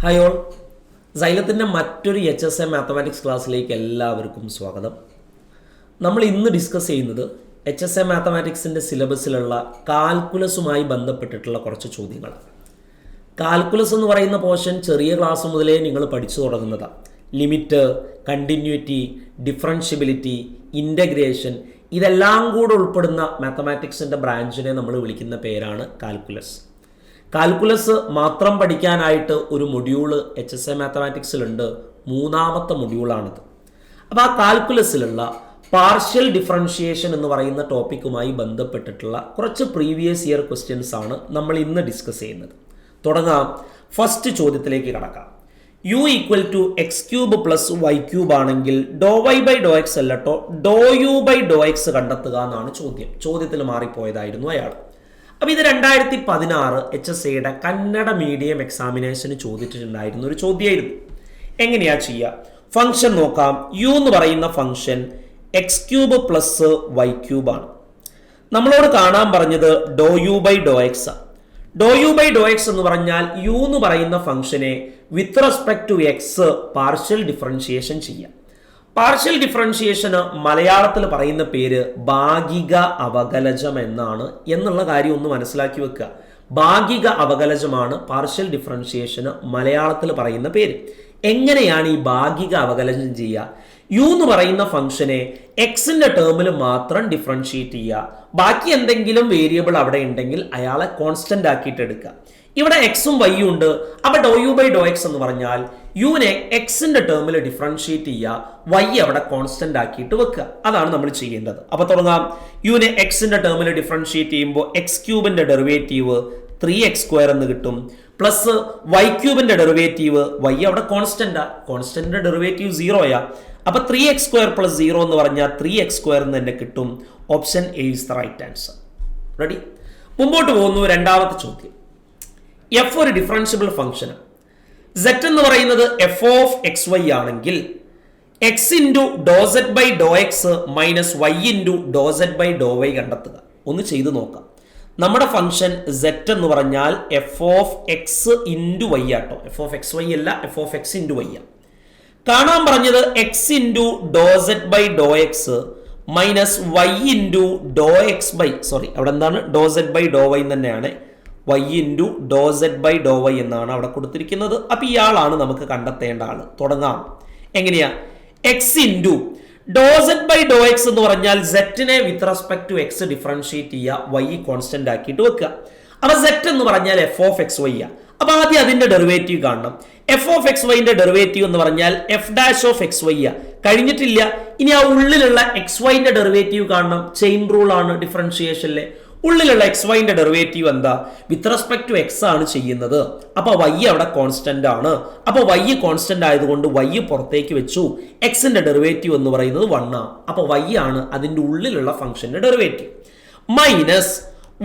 Hi all, സൈലത്തിൻ്റെ മറ്റൊരു HSM mathematics ക്ലാസ്സിലേക്ക് എല്ലാവർക്കും സ്വാഗതം. നമ്മൾ ഇന്ന് ഡിസ്കസ് ചെയ്യുന്നത് HSM മാത്തമാറ്റിക്സിൻ്റെ സിലബസിലുള്ള കാൽക്കുലസുമായി ബന്ധപ്പെട്ടിട്ടുള്ള കുറച്ച് ചോദ്യങ്ങളാണ്. കാൽക്കുലസ് എന്ന് പറയുന്ന പോർഷൻ ചെറിയ ക്ലാസ് മുതലേ നിങ്ങൾ പഠിച്ചു തുടങ്ങുന്നതാണ്. ലിമിറ്റ്, കണ്ടിന്യൂറ്റി, ഡിഫറൻഷ്യബിലിറ്റി, ഇൻ്റഗ്രേഷൻ, ഇതെല്ലാം കൂടെ ഉൾപ്പെടുന്ന മാത്തമാറ്റിക്സിൻ്റെ ബ്രാഞ്ചിനെ നമ്മൾ വിളിക്കുന്ന പേരാണ് കാൽക്കുലസ്. കാൽക്കുലസ് മാത്രം പഠിക്കാനായിട്ട് ഒരു മൊഡ്യൂള് HSM മാത്തമാറ്റിക്സിലുണ്ട്. മൂന്നാമത്തെ മൊഡ്യൂളാണിത്. അപ്പോൾ ആ കാൽക്കുലസിലുള്ള പാർഷ്യൽ ഡിഫറൻഷിയേഷൻ എന്ന് പറയുന്ന ടോപ്പിക്കുമായി ബന്ധപ്പെട്ടിട്ടുള്ള കുറച്ച് പ്രീവിയസ് ഇയർ ക്വസ്റ്റ്യൻസ് ആണ് നമ്മൾ ഇന്ന് ഡിസ്കസ് ചെയ്യുന്നത്. തുടങ്ങാം. ഫസ്റ്റ് ചോദ്യത്തിലേക്ക് കടക്കാം. u equal to x cube plus Y cube ആണെങ്കിൽ ഡോ വൈ ബൈ ഡോ എക്സ് അല്ലട്ടോ ഡോ യു ബൈ ഡോ എക്സ് കണ്ടെത്തുക എന്നാണ് ചോദ്യം. ചോദ്യത്തിൽ മാറിപ്പോയതായിരുന്നു അയാൾ. അപ്പോൾ ഇത് 2016 HSAയുടെ കന്നഡ മീഡിയം എക്സാമിനേഷന് ചോദിച്ചിട്ടുണ്ടായിരുന്ന ഒരു ചോദ്യമായിരുന്നു. എങ്ങനെയാ ചെയ്യുക? ഫംഗ്ഷൻ നോക്കാം. യു എന്ന് പറയുന്ന function x cube plus y ക്യൂബാണ്. നമ്മളോട് കാണാൻ പറഞ്ഞത് ഡോ u by Dr x. Dr u by Dr X എന്ന് പറഞ്ഞാൽ യു എന്ന് പറയുന്ന ഫംഗ്ഷനെ with respect to x partial differentiation ചെയ്യാം. പാർഷ്യൽ ഡിഫറൻഷിയേഷന് മലയാളത്തിൽ പറയുന്ന പേര് ഭാഗിക അവകലജം എന്നാണ് എന്നുള്ള കാര്യം ഒന്ന് മനസ്സിലാക്കി വെക്കുക. ഭാഗിക അവകലജമാണ് പാർഷ്യൽ ഡിഫറൻഷിയേഷന് മലയാളത്തിൽ പറയുന്ന പേര്. എങ്ങനെയാണ് ഈ ഭാഗിക അവകലജം ചെയ്യുക? യു എന്ന് പറയുന്ന ഫംഗ്ഷനെ എക്സിന്റെ ടേമിൽ മാത്രം ഡിഫറൻഷിയേറ്റ് ചെയ്യുക. ബാക്കി എന്തെങ്കിലും വേരിയബിൾ അവിടെ ഉണ്ടെങ്കിൽ അയാളെ കോൺസ്റ്റന്റ് ആക്കിയിട്ട് എടുക്കുക. ഇവിടെ എക്സും വൈയും ഉണ്ട്. അപ്പൊ ഡോ യു ബൈ ഡോ എക്സ് എന്ന് പറഞ്ഞാൽ യുവിനെ എക്സിന്റെ ടേമിൽ ഡിഫറൻഷിയേറ്റ് ചെയ്യുക, വൈ അവിടെ കോൺസ്റ്റന്റ് ആക്കിയിട്ട് വെക്കുക. അതാണ് നമ്മൾ ചെയ്യേണ്ടത്. അപ്പൊ തുടങ്ങാം. യുവിനെ എക്സിന്റെ ടേമിൽ ഡിഫറൻഷിയേറ്റ് ചെയ്യുമ്പോൾ എക്സ് ക്യൂബിന്റെ ഡെറിവേറ്റീവ് 3x² എന്ന് കിട്ടും. പ്ലസ് വൈ ക്യൂബിന്റെ ഡെറിവേറ്റീവ്, വൈ അവിടെ കോൺസ്റ്റന്റാ, കോൺസ്റ്റന്റിന്റെ ഡെറിവേറ്റീവ് 0 അപ്പൊ 3x² പ്ലസ് 0 എന്ന് പറഞ്ഞാൽ 3x² എന്ന് തന്നെ കിട്ടും. Option A is the right answer. Ready? മുമ്പോട്ട് പോകുന്നു. രണ്ടാമത്തെ ചോദ്യം. എഫ് ഒരു ഡിഫറൻഷ്യബിൾ ഫംഗ്ഷൻ. z എന്ന് പറയുന്നത് എഫ് ഓഫ് എക്സ് വൈ ആണെങ്കിൽ X into Dr Z by Dr X minus Y into Dr Z by Dr Y കണ്ടെത്തുക. ഒന്ന് ചെയ്ത് നോക്കാം. നമ്മുടെ ഫംഗ്ഷൻ z എന്ന് പറഞ്ഞാൽ F of X into Y ആട്ടോ. എഫ് ഓഫ് എക്സ് വൈ അല്ല, F of X into Y ആണ്. കാണാൻ പറഞ്ഞത് X into Dr Z by Dr X minus Y into dou X by അവിടെ എന്താണ് dou Z by Dr Y തന്നെയാണ്. Y into Dr Z by Dr Y എന്നാണ് അവിടെ കൊടുത്തിരിക്കുന്നത്. അപ്പൊ ഇയാളാണ് നമുക്ക് കണ്ടെത്തേണ്ട ആള്. തുടങ്ങാം. എങ്ങനെയാ? X into Dr Z by Dr X എന്ന് പറഞ്ഞാൽ സെറ്റിനെ with respect to X differentiate ചെയ്യുക, വൈ കോൺസ്റ്റന്റ് ആക്കിയിട്ട് വെക്കുക. അപ്പൊ സെറ്റ് എന്ന് പറഞ്ഞാൽ എഫ് ഓഫ് എക്സ് വൈ ആ. അപ്പൊ ആദ്യം അതിന്റെ ഡെറിവേറ്റീവ് കാണണം. എഫ് ഓഫ് എക്സ് വൈന്റെ ഡെറിവേറ്റീവ് എന്ന് പറഞ്ഞാൽ F dash of X Y ആ. കഴിഞ്ഞിട്ടില്ല. ഇനി ആ ഉള്ളിലുള്ള എക്സ് വൈന്റെ ഡെറിവേറ്റീവ് കാണണം. ചെയിൻ റൂൾ ആണ് ഡിഫറൻഷിയേഷനിലെ. ഉള്ളിലുള്ള എക്സ് വൈന്റെ ഡെറിവേറ്റീവ് എന്താ? വിത്ത് റെസ്പെക്ട് ടു എക്സ് ആണ് ചെയ്യുന്നത്. അപ്പൊ വൈ അവിടെ കോൺസ്റ്റന്റ് ആണ്. അപ്പൊ വൈ കോൺസ്റ്റന്റ് ആയതുകൊണ്ട് വൈ പുറത്തേക്ക് വെച്ചു. എക്സിന്റെ ഡെറിവേറ്റീവ് എന്ന് പറയുന്നത് 1 ആണ്. അപ്പൊ വൈ ആണ് അതിന്റെ ഉള്ളിലുള്ള ഫംഗ്ഷന്റെ derivative. Minus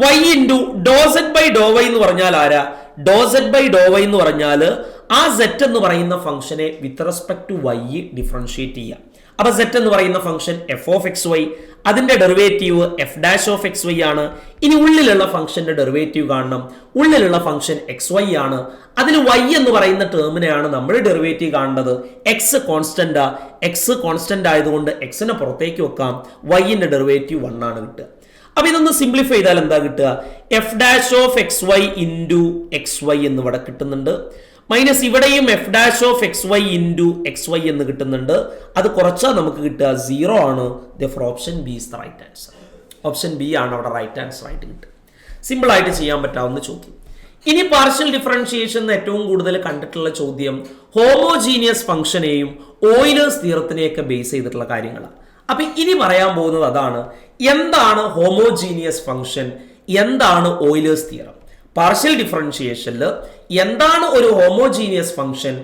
Y into Dr Z by Dr y എന്ന് പറഞ്ഞാൽ ആരാ? ഡോ സെഡ് ബൈ ഡോ വൈ എന്ന് പറഞ്ഞാൽ ആ സെറ്റ് എന്ന് പറയുന്ന ഫംഗ്ഷനെ with respect to y differentiate ചെയ്യുക. അപ്പൊ സെറ്റ് എന്ന് പറയുന്ന function f of X y, അതിന്റെ derivative f dash of X y ആണ്. ഇനി ഉള്ളിലുള്ള ഫംഗ്ഷന്റെ ഡെറിവേറ്റീവ് കാണണം. ഉള്ളിലുള്ള ഫംഗ്ഷൻ എക്സ് വൈ ആണ്. അതിൽ വൈ എന്ന് പറയുന്ന ടേമിനെയാണ് നമ്മൾ ഡെറിവേറ്റീവ് കാണേണ്ടത്. എക്സ് കോൺസ്റ്റന്റ്, എക്സ് കോൺസ്റ്റന്റ് ആയതുകൊണ്ട് എക്സിനെ പുറത്തേക്ക് വെക്കാം. വൈന്റെ ഡെറിവേറ്റീവ് 1 ആണ് കിട്ടുക. അപ്പൊ ഇതൊന്ന് സിംപ്ലിഫൈ ചെയ്താൽ എന്താ കിട്ടുക? F dash of X Y into X Y എന്ന് ഇവിടെ കിട്ടുന്നുണ്ട്. മൈനസ് ഇവിടെയും F dash of X Y into X Y എന്ന് കിട്ടുന്നുണ്ട്. അത് കുറച്ചാൽ നമുക്ക് കിട്ടുക 0 ആണ്. Therefore option B is the right answer. Option B ആണ് അവിടെ റൈറ്റ് ആൻസർ ആയിട്ട് കിട്ടുക. സിമ്പിൾ ആയിട്ട് ചെയ്യാൻ പറ്റാവുന്ന ചോദ്യം. ഇനി പാർഷ്യൽ ഡിഫറൻഷിയേഷൻ ഏറ്റവും കൂടുതൽ കണ്ടിട്ടുള്ള ചോദ്യം ഹോമോജീനിയസ് ഫംഗ്ഷനെയും ഓയിലേഴ്സ് തിയറത്തിനെയൊക്കെ ബേസ് ചെയ്തിട്ടുള്ള കാര്യങ്ങളാണ്. അപ്പൊ ഇനി പറയാൻ പോകുന്നത് അതാണ്. എന്താണ് ഹോമോജീനിയസ് ഫംഗ്ഷൻ? എന്താണ് ഓയിലേഴ്സ് തിയറം? പാർഷ്യൽ ഡിഫറൻഷിയേഷനിൽ എന്താണ് ഒരു ഹോമോജീനിയസ് ഫംഗ്ഷൻ,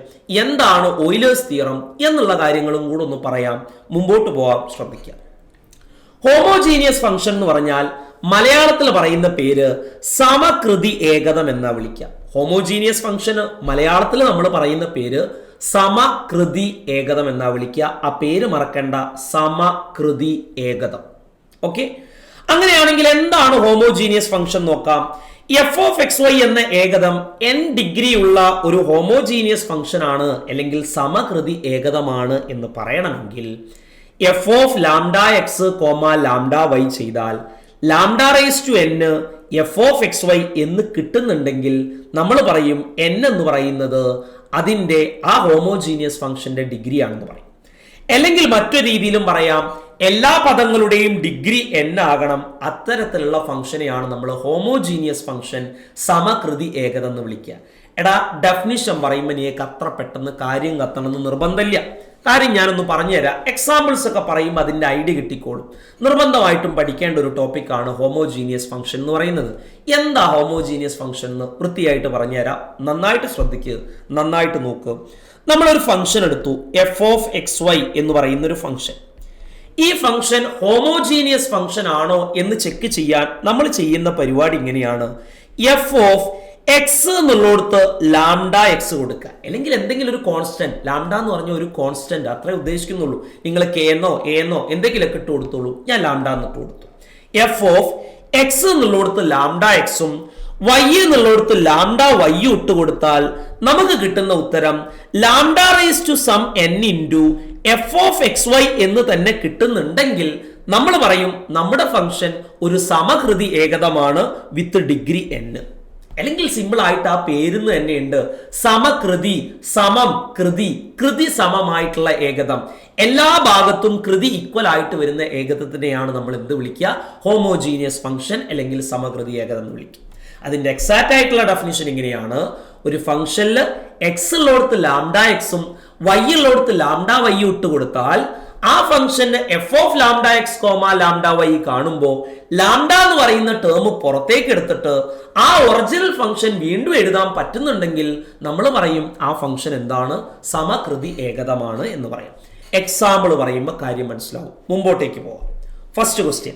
എന്താണ് ഓയിലേഴ്സ് തിയറം എന്നുള്ള കാര്യങ്ങളും കൂടെ ഒന്ന് പറയാം. മുമ്പോട്ട് പോകാൻ ശ്രദ്ധിക്കാം. ഹോമോജീനിയസ് ഫംഗ്ഷൻ എന്ന് പറഞ്ഞാൽ മലയാളത്തിൽ പറയുന്ന പേര് സമകൃതി ഏകതം എന്നാ വിളിക്കുക. ഹോമോജീനിയസ് ഫംഗ്ഷന് മലയാളത്തിൽ നമ്മൾ പറയുന്ന പേര് സമകൃതി ഏകതം എന്നാ വിളിക്കുക. ആ പേര് മറക്കണ്ട, സമകൃതി ഏകതം. ഓക്കെ. അങ്ങനെയാണെങ്കിൽ എന്താണ് ഹോമോജീനിയസ് ഫംഗ്ഷൻ നോക്കാം. എഫ് ഓഫ് എക്സ് വൈ എന്ന ഏകതം n ഡിഗ്രി ഉള്ള ഒരു ഹോമോജീനിയസ് ഫംഗ്ഷൻ ആണ് അല്ലെങ്കിൽ സമകൃതി ഏകതമാണ് എന്ന് പറയണമെങ്കിൽ f of lambda X comma lambda y ചെയ്താൽ lambda raise to n f of X Y എന്ന് കിട്ടുന്നുണ്ടെങ്കിൽ നമ്മൾ പറയും n എന്ന് പറയുന്നത് അതിൻ്റെ ആ ഹോമോജീനിയസ് ഫംഗ്ഷന്റെ ഡിഗ്രി ആണെന്ന് പറയും. അല്ലെങ്കിൽ മറ്റൊരു രീതിയിലും പറയാം, എല്ലാ പദങ്ങളുടെയും ഡിഗ്രി n ആകണം. അത്തരത്തിലുള്ള ഫംഗ്ഷനെയാണ് നമ്മൾ ഹോമോജീനിയസ് ഫംഗ്ഷൻ സമകൃതി ഏകത എന്ന് വിളിക്കുക. എടാ, ഡെഫിനിഷൻ പറയുമ്പോൾ നീക്ക് അത്ര പെട്ടെന്ന് കാര്യം കത്തണമെന്ന് നിർബന്ധമില്ല. കാര്യം ഞാനൊന്ന് പറഞ്ഞുതരാം. എക്സാമ്പിൾസ് ഒക്കെ പറയുമ്പോൾ അതിൻ്റെ ഐഡിയ കിട്ടിക്കോളും. നിർബന്ധമായിട്ടും പഠിക്കേണ്ട ഒരു ടോപ്പിക്കാണ് ഹോമോജീനിയസ് ഫംഗ്ഷൻ എന്ന് പറയുന്നത്. എന്താ ഹോമോജീനിയസ് ഫംഗ്ഷൻ എന്ന് വൃത്തിയായിട്ട് പറഞ്ഞുതരാം. നന്നായിട്ട് ശ്രദ്ധിക്കുക, നന്നായിട്ട് നോക്കുക. നമ്മളൊരു ഫംഗ്ഷൻ എടുത്തു, എഫ് ഓഫ് എക്സ് വൈ എന്ന് പറയുന്ന ഒരു ഫംഗ്ഷൻ. ഈ ഫംഗ്ഷൻ ഹോമോജീനിയസ് ഫംഗ്ഷൻ ആണോ എന്ന് ചെക്ക് ചെയ്യാൻ നമ്മൾ ചെയ്യുന്ന പരിപാടി ഇങ്ങനെയാണ്. എഫ് ഓഫ് എക്സ് എന്നുള്ളടത്ത് ലാംഡ എക്സ് കൊടുക്കുക, അല്ലെങ്കിൽ എന്തെങ്കിലും ഒരു കോൺസ്റ്റന്റ്. ലാംഡ എന്ന് പറഞ്ഞ ഒരു കോൺസ്റ്റന്റ് അത്രേ ഉദ്ദേശിക്കുന്നുള്ളൂ. നിങ്ങൾ കെ എന്നോ എ എന്നോ എന്തെങ്കിലുമൊക്കെ ഇട്ട് കൊടുത്തോളൂ. ഞാൻ ലാംഡ എന്നിട്ട് കൊടുത്തു. എഫ് ഓഫ് എക്സ് എന്നുള്ളടത്ത് ലാംഡ എക്സും വൈ എന്നുള്ളടത്ത് ലാംഡ വൈയും ഇട്ട് കൊടുത്താൽ നമുക്ക് കിട്ടുന്ന ഉത്തരം lambda raise to some n into F of X Y എന്ന് തന്നെ കിട്ടുന്നുണ്ടെങ്കിൽ നമ്മൾ പറയും നമ്മുടെ ഫംഗ്ഷൻ ഒരു സമകൃതി ഏകതമാണ് വിത്ത് ഡിഗ്രി n. അല്ലെങ്കിൽ സിമ്പിൾ ആയിട്ട് ആ പേരിന്ന് തന്നെയുണ്ട്, സമകൃതി, സമം കൃതി, കൃതി സമമായിട്ടുള്ള ഏകതം. എല്ലാ ഭാഗത്തും കൃതി ഈക്വൽ ആയിട്ട് വരുന്ന ഏകതത്തിനെയാണ് നമ്മൾ എന്ത് വിളിക്കുക? ഹോമോജീനിയസ് ഫംഗ്ഷൻ അല്ലെങ്കിൽ സമകൃതി ഏകതം എന്ന് വിളിക്കുക. അതിന്റെ എക്സാക്റ്റ് ആയിട്ടുള്ള ഡെഫിനിഷൻ ഇങ്ങനെയാണ്. ഒരു ഫംഗ്ഷനിൽ എക്സ് ഉള്ളടത്ത് ലാംഡ എക്സും വൈ ഉള്ളടത്ത് ലാംഡ വൈയും ഇട്ട് കൊടുത്താൽ ആ ഫംഗ്ഷന് F of lambda X comma lambda Y കാണുമ്പോൾ ലാംഡ എന്ന് പറയുന്ന ടേം പുറത്തേക്ക് എടുത്തിട്ട് ആ ഒറിജിനൽ ഫംഗ്ഷൻ വീണ്ടും എഴുതാൻ പറ്റുന്നുണ്ടെങ്കിൽ നമ്മൾ പറയും ആ ഫംഗ്ഷൻ എന്താണ്? സമകൃതി ഏകതമാണ് എന്ന് പറയാം. എക്സാമ്പിൾ പറയുമ്പോൾ കാര്യം മനസ്സിലാവും. മുമ്പോട്ടേക്ക് പോവാം. First question,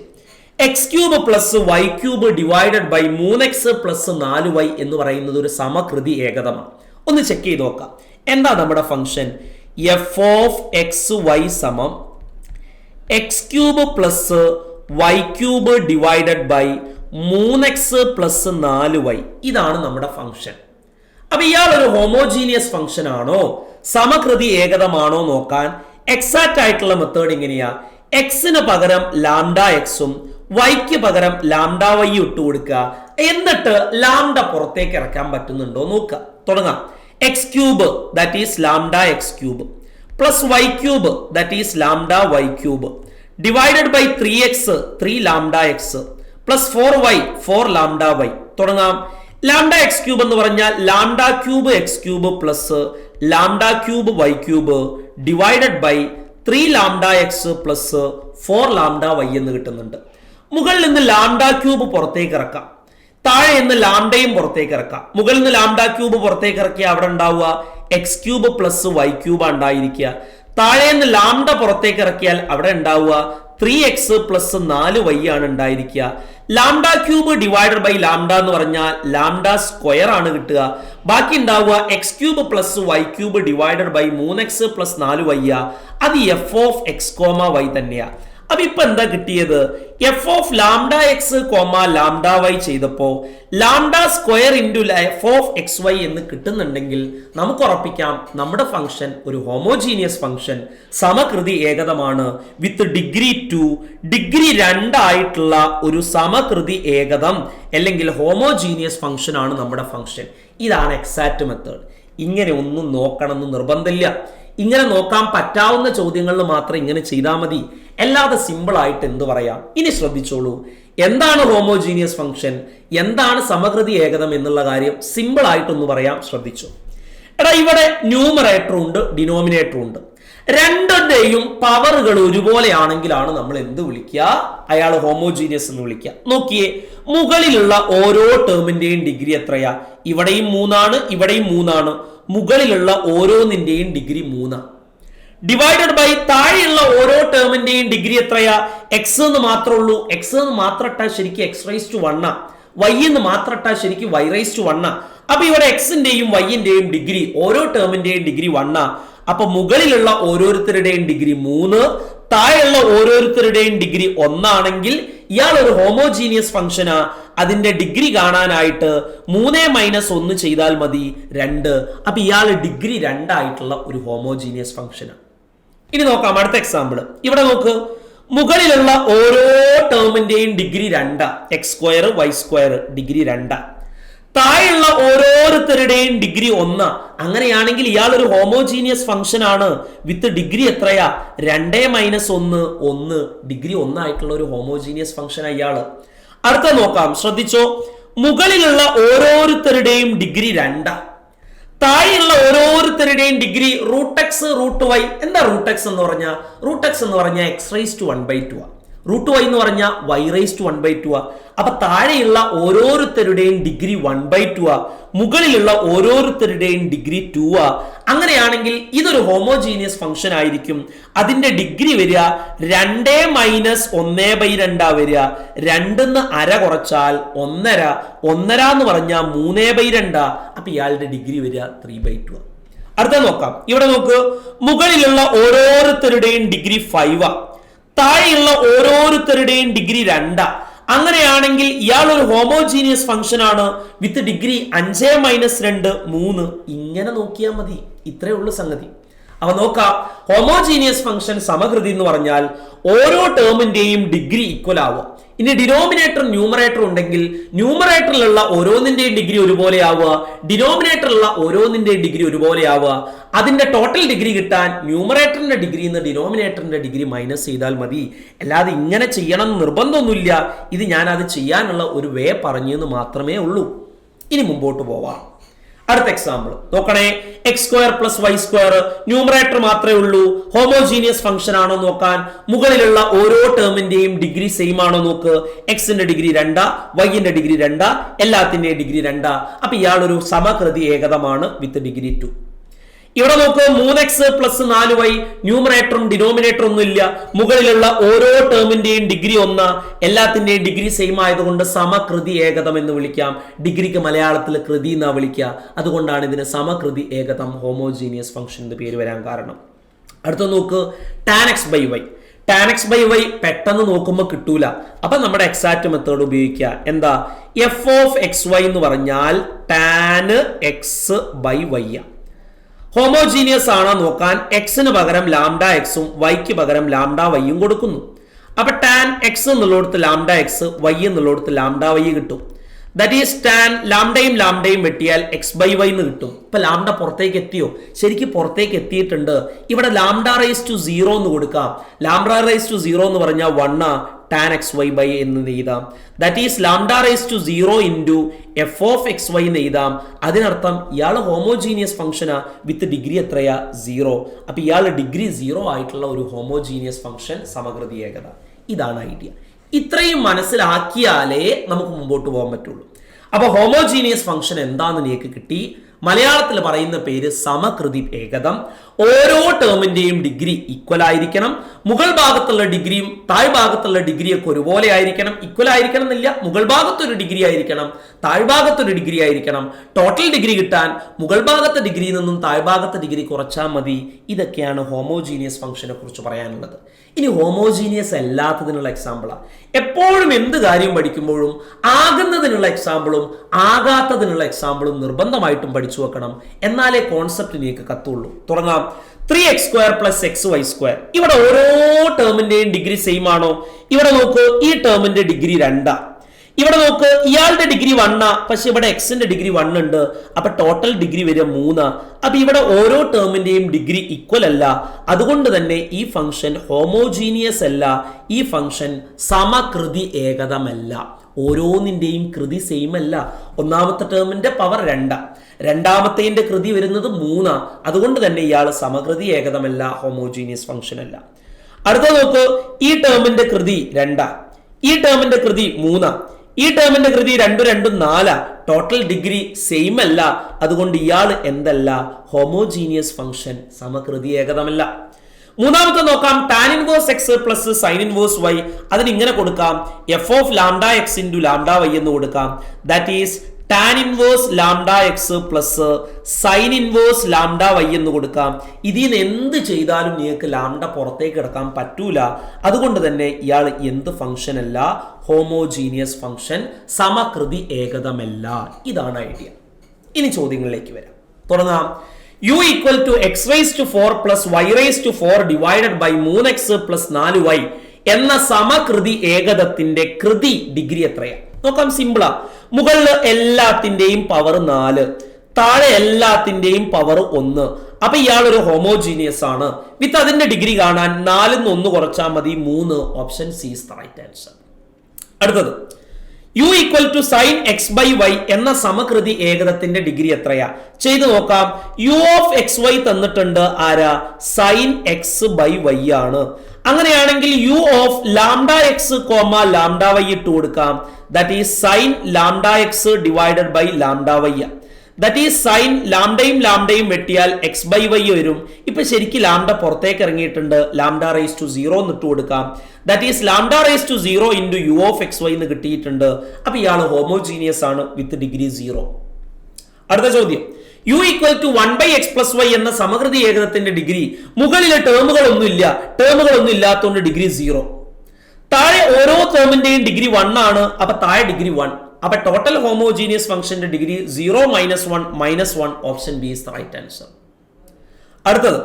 X cube plus Y cube divided by 3x plus 4y എന്ന് പറയുന്നത് ഒരു സമകൃതി ഏകതമാണ്. ഒന്ന് ചെക്ക് ചെയ്ത് നോക്കാം. എന്താ നമ്മുടെ function? F of X y സമം x cube plus Y cube divided by 3x plus 4y. ഇതാണ് നമ്മുടെ ഫംഗ്ഷൻ. അപ്പൊ ഇയാൾ ഒരു ഹോമോജീനിയസ് ഫംഗ്ഷൻ ആണോ സമകൃതി ഏകതമാണോ നോക്കാൻ എക്സാക്റ്റ് ആയിട്ടുള്ള മെത്തേഡ് ഇങ്ങനെയാ. എക്സിന് പകരം ലാംഡ എക്സും വൈക്ക് പകരം ലാംഡ വൈ ഇട്ട് കൊടുക്കുക. എന്നിട്ട് ലാംഡ പുറത്തേക്ക് ഇറക്കാൻ പറ്റുന്നുണ്ടോ നോക്കുക. തുടങ്ങാം. X cube that is lambda X cube plus Y cube that is lambda Y cube divided by 3x 3 lambda X plus 4y 4 lambda Y. തുടങ്ങാം. ലാംഡ എക്സ് ക്യൂബ് എന്ന് പറഞ്ഞാൽ lambda cube X cube plus lambda cube Y cube divided by 3 lambda X plus 4 lambda Y എന്ന് കിട്ടുന്നുണ്ട്. മുകളിൽ നിന്ന് lambda cube പുറത്തേക്ക് ഇറക്കാം, താഴെ നിന്ന് ലാംഡയും പുറത്തേക്ക് ഇറക്കാം. മുകളിൽ നിന്ന് ലാംഡ ക്യൂബ് പുറത്തേക്ക് ഇറക്കിയ അവിടെ ഉണ്ടാവുക X cube plus Y cube ഉണ്ടായിരിക്കുക. താഴെ നിന്ന് ലാംഡ പുറത്തേക്ക് ഇറക്കിയാൽ അവിടെ ഉണ്ടാവുക 3x പ്ലസ് 4y ആണ് ഉണ്ടായിരിക്കുക. Lambda cube divided by lambda എന്ന് പറഞ്ഞാൽ ലാംഡ സ്ക്വയർ ആണ് കിട്ടുക. ബാക്കി ഉണ്ടാവുക X cube plus Y cube divided by 3x plus 4y. അത് f of x comma y തന്നെയാ. അപ്പൊ ഇപ്പൊ എന്താ കിട്ടിയത്? F of lambda X comma lambda y ചെയ്തപ്പോ lambda square into F of X Y എന്ന് കിട്ടുന്നുണ്ടെങ്കിൽ നമുക്ക് ഉറപ്പിക്കാം നമ്മുടെ ഫംഗ്ഷൻ ഒരു ഹോമോജീനിയസ് ഫംഗ്ഷൻ സമകൃതി ഏകതമാണ് വിത്ത് ഡിഗ്രി 2 ഡിഗ്രി 2 ആയിട്ടുള്ള ഒരു സമകൃതി ഏകതം അല്ലെങ്കിൽ ഹോമോജീനിയസ് ഫംഗ്ഷൻ ആണ് നമ്മുടെ ഫംഗ്ഷൻ. ഇതാണ് എക്സാക്റ്റ് മെത്തേഡ്. ഇങ്ങനെ ഒന്നും നോക്കണമെന്ന് നിർബന്ധമില്ല. ഇങ്ങനെ നോക്കാൻ പറ്റാവുന്ന ചോദ്യങ്ങളിൽ മാത്രം ഇങ്ങനെ ചെയ്താൽ മതി. അല്ലാതെ സിമ്പിൾ ആയിട്ട് എന്ത് പറയാം? ഇനി ശ്രദ്ധിച്ചോളൂ. എന്താണ് ഹോമോജീനിയസ് ഫംഗ്ഷൻ, എന്താണ് സമകൃതി ഏകതം എന്നുള്ള കാര്യം സിമ്പിൾ ആയിട്ടൊന്ന് പറയാം. ശ്രദ്ധിച്ചു. എടാ, ഇവിടെ ന്യൂമറേറ്ററും ഉണ്ട് ഡിനോമിനേറ്ററും ഉണ്ട്. രണ്ടിന്റെയും പവറുകൾ ഒരുപോലെ ആണെങ്കിലാണ് നമ്മൾ എന്ത് വിളിക്കുക? അയാൾ ഹോമോജീനിയസ് എന്ന് വിളിക്കുക. നോക്കിയേ, മുകളിലുള്ള ഓരോ ടേമിന്റെയും ഡിഗ്രി എത്രയാ? ഇവിടെയും 3 ആണ്, ഇവിടെയും 3 ആണ്. മുകളിലുള്ള ഓരോന്നിന്റെയും ഡിഗ്രി 3. ഡിവൈഡഡ് ബൈ താഴെയുള്ള ഓരോ ടേമിന്റെയും ഡിഗ്രി എത്രയാ? എക്സ് എന്ന് മാത്രമേ ഉള്ളൂ. എക്സ് എന്ന് മാത്രം ഇട്ടാൽ ശരിക്കും എക്സ് റൈസ് ടു 1. വൈ എന്ന് മാത്രം ഇട്ടാൽ ശരിക്കും വൈ റൈസ് ടു 1. അപ്പൊ ഇവിടെ എക്സിന്റെയും വൈന്റെയും ഡിഗ്രി ഓരോ ടേമിന്റെയും ഡിഗ്രി 1. അപ്പൊ മുകളിലുള്ള ഓരോരുത്തരുടെയും ഡിഗ്രി 3, താഴെയുള്ള ഓരോരുത്തരുടെയും ഡിഗ്രി 1 ആണെങ്കിൽ ഇയാൾ ഒരു ഹോമോജീനിയസ് ഫംഗ്ഷനാ. അതിന്റെ ഡിഗ്രി കാണാനായിട്ട് 3 - 1 ചെയ്താൽ മതി 2. അപ്പൊ ഇയാൾ ഡിഗ്രി 2 ആയിട്ടുള്ള ഒരു ഹോമോജീനിയസ് ഫംഗ്ഷനാണ്. ഇനി നോക്കാം അടുത്ത എക്സാമ്പിൾ. ഇവിടെ നോക്ക്, മുകളിലുള്ള ഓരോ ടേമിന്റെയും ഡിഗ്രി 2, x² y² ഡിഗ്രി 2. താഴെയുള്ള ഓരോരുത്തരുടെയും ഡിഗ്രി 1. അങ്ങനെയാണെങ്കിൽ ഇയാൾ ഒരു ഹോമോജീനിയസ് ഫംഗ്ഷൻ ആണ് വിത്ത് ഡിഗ്രി എത്രയാ? 2 - 1 1 ഡിഗ്രി 1 ആയിട്ടുള്ള ഒരു ഹോമോജീനിയസ് ഫംഗ്ഷൻ ഇയാള്. അടുത്ത നോക്കാം, ശ്രദ്ധിച്ചോ. മുകളിലുള്ള ഓരോരുത്തരുടെയും ഡിഗ്രി 2, താഴെയുള്ള ഓരോരുത്തരുടെയും ഡിഗ്രി √x √y. എന്താ √x എന്ന് പറഞ്ഞാൽ? √x എന്ന് പറഞ്ഞാൽ x⁻². √y എന്ന് പറഞ്ഞാൽ y⁻². അപ്പൊ താഴെയുള്ള ഓരോരുത്തരുടെയും ഡിഗ്രി 1/2, മുകളിലുള്ള ഓരോരുത്തരുടെയും ഡിഗ്രി 2. അങ്ങനെയാണെങ്കിൽ ഇതൊരു ഹോമോജീനിയസ് ഫംഗ്ഷൻ ആയിരിക്കും. അതിന്റെ ഡിഗ്രി വരിക 2 - 1/2 വരിക. 2 അര കുറച്ചാൽ 1.5, 1.5 എന്ന് പറഞ്ഞാൽ 3/2. അപ്പൊ ഇയാളുടെ ഡിഗ്രി വരിക 3/2. അടുത്ത നോക്കാം. ഇവിടെ നോക്ക്, മുകളിലുള്ള ഓരോരുത്തരുടെയും ഡിഗ്രി 5, താഴെയുള്ള ഓരോരുത്തരുടെയും ഡിഗ്രി 2. അങ്ങനെയാണെങ്കിൽ ഇയാൾ ഒരു ഹോമോജീനിയസ് ഫംഗ്ഷൻ ആണ് വിത്ത് ഡിഗ്രി 5 - 2 3. ഇങ്ങനെ നോക്കിയാൽ മതി. ഇത്രയേ ഉള്ളൂ സംഗതി. അപ്പൊ നോക്കാം, ഹോമോജീനിയസ് ഫംഗ്ഷൻ സമകൃതി എന്ന് പറഞ്ഞാൽ ഓരോ ടേമിന്റെയും ഡിഗ്രി ഈക്വൽ ആവുക. ഇനി ഡിനോമിനേറ്റർ ന്യൂമറേറ്റർ ഉണ്ടെങ്കിൽ ന്യൂമറേറ്ററിലുള്ള ഓരോന്നിന്റെയും ഡിഗ്രി ഒരുപോലെ ആവുക, ഡിനോമിനേറ്ററിലുള്ള ഓരോന്നിന്റെയും ഡിഗ്രി ഒരുപോലെ ആവുക. അതിന്റെ ടോട്ടൽ ഡിഗ്രി കിട്ടാൻ ന്യൂമറേറ്ററിന്റെ ഡിഗ്രിയിൽ നിന്ന് ഡിനോമിനേറ്ററിന്റെ ഡിഗ്രി മൈനസ് ചെയ്താൽ മതി. അല്ലാതെ ഇങ്ങനെ ചെയ്യണം നിർബന്ധമൊന്നുമില്ല. ഇത് ഞാൻ അത് ചെയ്യാനുള്ള ഒരു വേ പറഞ്ഞെന്ന് മാത്രമേ ഉള്ളൂ. ഇനി മുമ്പോട്ട് പോവാം. അടുത്ത എക്സാമ്പിൾ നോക്കണേ. x² + y² ന്യൂമറേറ്റർ മാത്രമേ ഉള്ളൂ. ഹോമോജീനിയസ് ഫംഗ്ഷൻ ആണോ നോക്കാൻ മുകളിലുള്ള ഓരോ ടേമിന്റെയും ഡിഗ്രി സെയിം ആണോ നോക്ക്. x-ന്റെ ഡിഗ്രി 2, y-ന്റെ ഡിഗ്രി 2, എല്ലാത്തിന്റെയും ഡിഗ്രി 2. അപ്പൊ ഇയാളൊരു സമകൃതി ഏകതമാണ് വിത്ത് ഡിഗ്രി 2. ഇവിടെ നോക്ക്, 3x + 4y ന്യൂമറേറ്ററും ഡിനോമിനേറ്ററും ഒന്നും ഇല്ല. മുകളിലുള്ള ഓരോ ടേമിന്റെയും ഡിഗ്രി 1, എല്ലാത്തിന്റെയും ഡിഗ്രി സെയിം ആയതുകൊണ്ട് സമകൃതി ഏകതം എന്ന് വിളിക്കാം. ഡിഗ്രിക്ക് മലയാളത്തിൽ കൃതി എന്നാ വിളിക്കുക. അതുകൊണ്ടാണ് ഇതിന് സമകൃതി ഏകതം ഹോമോജീനിയസ് ഫംഗ്ഷൻ എന്ന് പേര് വരാൻ കാരണം. അടുത്ത നോക്ക്, tan x/y. tan x/y പെട്ടെന്ന് നോക്കുമ്പോൾ കിട്ടൂല. അപ്പൊ നമ്മുടെ എക്സാക്ട് മെത്തേഡ് ഉപയോഗിക്കുക. എന്താ? f(x/y) എന്ന് പറഞ്ഞാൽ tan x/y. ഹോമോജീനിയസ് ആണോ നോക്കാൻ എക്സിന് പകരം λx-ഉം വൈക്ക് പകരം λy-യും കൊടുക്കുന്നു. അപ്പൊ tan x എന്നുള്ളിടത്ത് λx, y എന്നുള്ളിടത്ത് λy കിട്ടും. ദാറ്റ് ഈസ് tan ലാംഡയും വെട്ടിയാൽ x/y എന്ന് കിട്ടും. ഇപ്പൊ ലാംഡ പുറത്തേക്ക് എത്തിയോ? ശരിക്കും പുറത്തേക്ക് എത്തിയിട്ടുണ്ട്. ഇവിടെ λ⁻0 എന്ന് കൊടുക്കാം. λ⁻0 എന്ന് പറഞ്ഞാൽ 1 tan xy എന്ന് എഴുതാം. ദാറ്റ് ഈസ് λ⁻0 ഇൻറ്റു f(x/y) എന്ന് എഴുതാം. അതിനർത്ഥം ഇയാൾ ഹോമോജീനിയസ് ഫംഗ്ഷനാ വിത്ത് ഡിഗ്രി എത്രയാ? 0. അപ്പൊ ഇയാൾ ഡിഗ്രി 0 ആയിട്ടുള്ള ഒരു ഹോമോജീനിയസ് ഫംഗ്ഷൻ സമകൃതി ഏകത. ഇതാണ് ഐഡിയ. ഇത്രയും മനസ്സിലാക്കിയാലേ നമുക്ക് മുമ്പോട്ട് പോകാൻ പറ്റുള്ളൂ. അപ്പൊ ഹോമോജീനിയസ് ഫംഗ്ഷൻ എന്താണെന്ന് നിങ്ങൾക്ക് കിട്ടി. മലയാളത്തിൽ പറയുന്ന പേര് സമകൃതി ഏകതം. ഓരോ ടേമിന്റെയും ഡിഗ്രി ഈക്വൽ ആയിരിക്കണം. മുകൾ ഭാഗത്തുള്ള ഡിഗ്രിയും താഴ്ഭാഗത്തുള്ള ഡിഗ്രിയൊക്കെ ഒരുപോലെ ആയിരിക്കണം. ഈക്വൽ ആയിരിക്കണം എന്നില്ല, മുകൾ ഭാഗത്തൊരു ഡിഗ്രി ആയിരിക്കണം, താഴ്ഭാഗത്തൊരു ഡിഗ്രി ആയിരിക്കണം. ടോട്ടൽ ഡിഗ്രി കിട്ടാൻ മുകൾ ഭാഗത്തെ ഡിഗ്രിയിൽ നിന്നും താഴ്ഭാഗത്തെ ഡിഗ്രി കുറച്ചാൽ മതി. ഇതൊക്കെയാണ് ഹോമോജീനിയസ് ഫംഗ്ഷനെ കുറിച്ച് പറയാനുള്ളത്. ഇനി ഹോമോജീനിയസ് അല്ലാത്തതിനുള്ള എക്സാമ്പിളാണ്. എപ്പോഴും എന്ത് കാര്യം പഠിക്കുമ്പോഴും ആകുന്നതിനുള്ള എക്സാമ്പിളും ആകാത്തതിനുള്ള എക്സാമ്പിളും നിർബന്ധമായിട്ടും പഠിച്ചു വെക്കണം. എന്നാലേ കോൺസെപ്റ്റ് നിങ്ങൾക്ക് കത്തുള്ളൂ. തുടങ്ങാം. 3x² + xy². ഇവിടെ ഓരോ ടേമിന്റെയും ഡിഗ്രി സെയിം ആണോ? ഇവിടെ നോക്കൂ, ഈ ടേമിന്റെ ഡിഗ്രി 2. ഇവിടെ നോക്ക്, ഇയാളുടെ ഡിഗ്രി 1, പക്ഷെ ഇവിടെ എക്സിന്റെ ഡിഗ്രി 1 ഉണ്ട്. അപ്പൊ ടോട്ടൽ ഡിഗ്രി വരിക 3. അപ്പൊ ഇവിടെ ഓരോ ടേമിന്റെയും ഡിഗ്രി ഈക്വൽ അല്ല. അതുകൊണ്ട് തന്നെ ഈ ഫംഗ്ഷൻ ഹോമോജീനിയസ് അല്ല. ഈ ഫംഗ്ഷൻ സമകൃതി ഏകതമല്ല. ഓരോന്നിന്റെയും കൃതി സെയിം അല്ല. ഒന്നാമത്തെ ടേമിന്റെ പവർ 2, രണ്ടാമത്തെ കൃതി വരുന്നത് 3. അതുകൊണ്ട് തന്നെ ഇയാൾ സമകൃതി ഏകതമല്ല, ഹോമോജീനിയസ് ഫംഗ്ഷൻ അല്ല. അടുത്ത നോക്ക്, ഈ ടേമിന്റെ കൃതി 2, ഈ ടേമിന്റെ കൃതി 3, ഈ ടേമിന്റെ കൃതി 2 2 4. ടോട്ടൽ ഡിഗ്രി സെയിം അല്ല. അതുകൊണ്ട് ഇയാൾ എന്തല്ല? ഹോമോജീനിയസ് ഫംഗ്ഷൻ, സമകൃതി ഏകതമല്ല. മൂന്നാമത്തെ നോക്കാം. tan inverse x + sin inverse y. അതിന് ഇങ്ങനെ കൊടുക്കാം, f(λx) × λy എന്ന് കൊടുക്കാം. That is tan inverse lambda X plus sine inverse lambda Y എന്ന് കൊടുക്കാം. ഇതിൽ നിന്ന് എന്ത് ചെയ്താലും നിങ്ങൾക്ക് ലാംഡ പുറത്തേക്ക് എടുക്കാൻ പറ്റൂല. അതുകൊണ്ട് തന്നെ ഇയാൾ എന്ത് ഫംഗ്ഷൻ അല്ല, ഹോമോജീനിയസ് ഫംഗ്ഷൻ, സമകൃതി ഏകതമല്ല. ഇതാണ് ഐഡിയ. ഇനി ചോദ്യങ്ങളിലേക്ക് വരാം. തുടങ്ങാം. u equal to x raise to 4 plus y raise to 4 divided by 3x plus 4y എന്ന സമകൃതി ഏകതത്തിന്റെ കൃതി ഡിഗ്രി എത്രയാണ്? നോക്കാം, സിമ്പിളാ. മുകളിൽ എല്ലാത്തിന്റെയും പവർ 4, താഴെ എല്ലാത്തിന്റെയും പവർ 1. അപ്പൊ ഇയാൾ ഒരു ഹോമോജീനിയസ് ആണ്. വിത്ത് അതിന്റെ ഡിഗ്രി കാണാൻ 4 1 കുറച്ചാൽ മതി, 3. Option C is the right answer. അടുത്തത്, u equal to sine x by y എന്ന സമകൃതി ഏകതത്തിന്റെ ഡിഗ്രി എത്രയാ? ചെയ്തു നോക്കാം. u ഓഫ് എക്സ് വൈ തന്നിട്ടുണ്ട്. ആരാ? സൈൻ എക്സ് ബൈ വൈ ആണ്. അങ്ങനെയാണെങ്കിൽ u of lambda X comma lambda y ഇട്ട് കൊടുക്കാം. That is sine lambda x divided by lambda y. That is sine ലാംഡയും വെട്ടിയാൽ എക്സ് ബൈ വൈ വരും. ഇപ്പൊ ശരിക്കും ലാംഡ പുറത്തേക്ക് ഇറങ്ങിയിട്ടുണ്ട്. ലാംഡ റൈസ് ടു 0 എന്നിട്ട് കൊടുക്കാം. That is lambda raise to 0 into u of X Y എന്ന് കിട്ടിയിട്ടുണ്ട്. അപ്പൊ ഇയാൾ ഹോമോജീനിയസ് ആണ് വിത്ത് ഡിഗ്രി 0. അടുത്ത ചോദ്യം, u equal to 1/x plus y എന്ന സമകൃതി ഏകതത്തിന്റെ ഡിഗ്രി. മുകളിലെ ടേമുകളൊന്നും ഇല്ലാത്തതുകൊണ്ട് ഡിഗ്രി 0. താഴെ ഓരോ ടേമിന്റെയും ഡിഗ്രി 1 ആണ്. അപ്പൊ താഴെ ഡിഗ്രി 1. അപ്പൊ ടോട്ടൽ ഹോമോജീനിയസ് ഫംഗ്ഷന്റെ degree 0 -1 -1. Option B is the right answer. അടുത്തത്,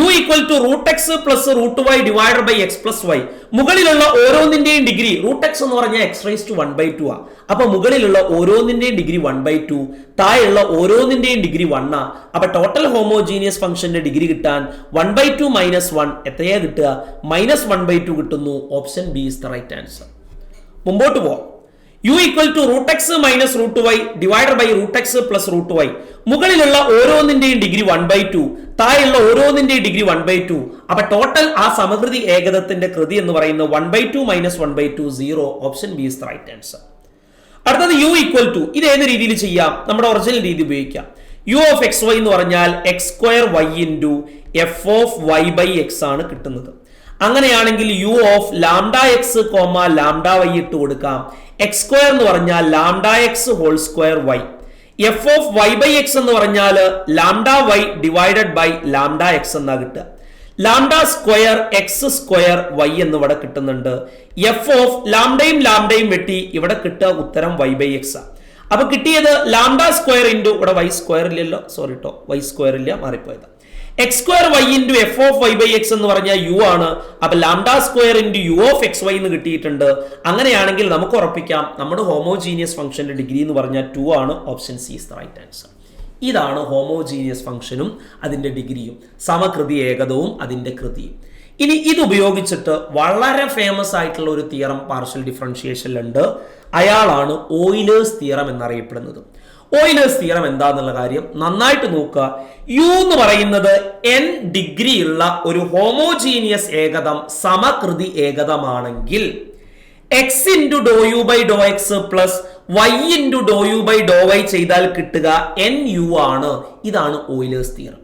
u equal to root x plus root y divided by x plus y. മുകളിലുള്ള ഓരോന്നിന്റെയും ഡിഗ്രി, റൂട്ട് എക്സ് എന്ന് പറഞ്ഞാൽ എക്സ് റൈസ് ടു 1/2 ആ. അപ്പൊ മുകളിലുള്ള ഓരോന്നിന്റെയും ഡിഗ്രി 1/2, താഴെയുള്ള ഓരോന്നിന്റെയും ഡിഗ്രി 1 ആ. അപ്പൊ ടോട്ടൽ ഹോമോജീനിയസ് ഫംഗ്ഷന്റെ ഡിഗ്രി കിട്ടാൻ 1/2 -1 എത്രയാ കിട്ടുക? -1/2 കിട്ടുന്നു. Option B is the right answer. മുമ്പോട്ട് പോവാം. u equal to root x minus root y divided by root x plus root y. മുകളിലുള്ള ഓരോന്നിന്റെയും ഡിഗ്രി 1/2, താഴെയുള്ള ഓരോന്നിന്റെയും ഡിഗ്രി 1/2. അപ്പൊ ടോട്ടൽ ആ സമകൃതി ഏകതത്തിന്റെ കൃതി എന്ന് പറയുന്നത് 1/2 -1/2 0. Option B is the right answer. അടുത്തത്, u ഈക്വൽ ടു, ഇത് ഏത് രീതിയിൽ ചെയ്യാം? നമ്മുടെ ഒറിജിനൽ രീതി ഉപയോഗിക്കാം. u ഓഫ് എക്സ് വൈ എന്ന് പറഞ്ഞാൽ x2y into F of y by x ആണ് കിട്ടുന്നത്. അങ്ങനെയാണെങ്കിൽ u of lambda X comma lambda y ഇട്ട് കൊടുക്കാം. x2 എന്ന് പറഞ്ഞാൽ lambda x whole square y. F of y by x എന്ന് പറഞ്ഞാൽ lambda y divided by lambda x എന്നാ കിട്ടുക. Lambda square x square y എന്ന് ഇവിടെ കിട്ടുന്നുണ്ട്. എഫ് ഓഫ് ലാംഡയും വെട്ടി ഇവിടെ കിട്ടുക ഉത്തരം വൈ ബൈ എക്സ്. അപ്പൊ കിട്ടിയത് ലാംഡ സ്ക്വയർ ഇൻറ്റു, ഇവിടെ വൈ സ്ക്വയർ ഇല്ലല്ലോ, സോറി കേട്ടോ, വൈ സ്ക്വയർ ഇല്ല, മാറിപ്പോയത്. X square y into F of y by x എന്ന് പറഞ്ഞാൽ യു ആണ്. അപ്പൊ lambda square into u of X Y എന്ന് കിട്ടിയിട്ടുണ്ട്. അങ്ങനെയാണെങ്കിൽ നമുക്ക് ഉറപ്പിക്കാം നമ്മുടെ ഹോമോജീനിയസ് ഫംഗ്ഷന്റെ ഡിഗ്രി എന്ന് പറഞ്ഞാൽ 2 ആണ്. Option C is the right answer. ഇതാണ് ഹോമോജീനിയസ് ഫംഗ്ഷനും അതിന്റെ ഡിഗ്രിയും, സമകൃതി ഏകതവും അതിന്റെ കൃതിയും. ഇനി ഇത് ഉപയോഗിച്ചിട്ട് വളരെ ഫേമസ് ആയിട്ടുള്ള ഒരു തിയറം പാർഷ്യൽ ഡിഫറൻഷിയേഷനിലുണ്ട്. അയാളാണ് ഓയിലേഴ്സ് തിയറം എന്നറിയപ്പെടുന്നത്. ഓയിലേഴ്സ് തിയറം എന്താന്നുള്ള കാര്യം നന്നായിട്ട് നോക്കുക. യു എന്ന് പറയുന്നത് n ഡിഗ്രി ഉള്ള ഒരു ഹോമോജീനിയസ് ഏകതം, സമകൃതി ഏകതമാണെങ്കിൽ x into doe u by Dr x plus y into doe u by Dr y ചെയ്താൽ കിട്ടുക NU ആണ്. ഇതാണ് ഓയിലേഴ്സ് തിയറം.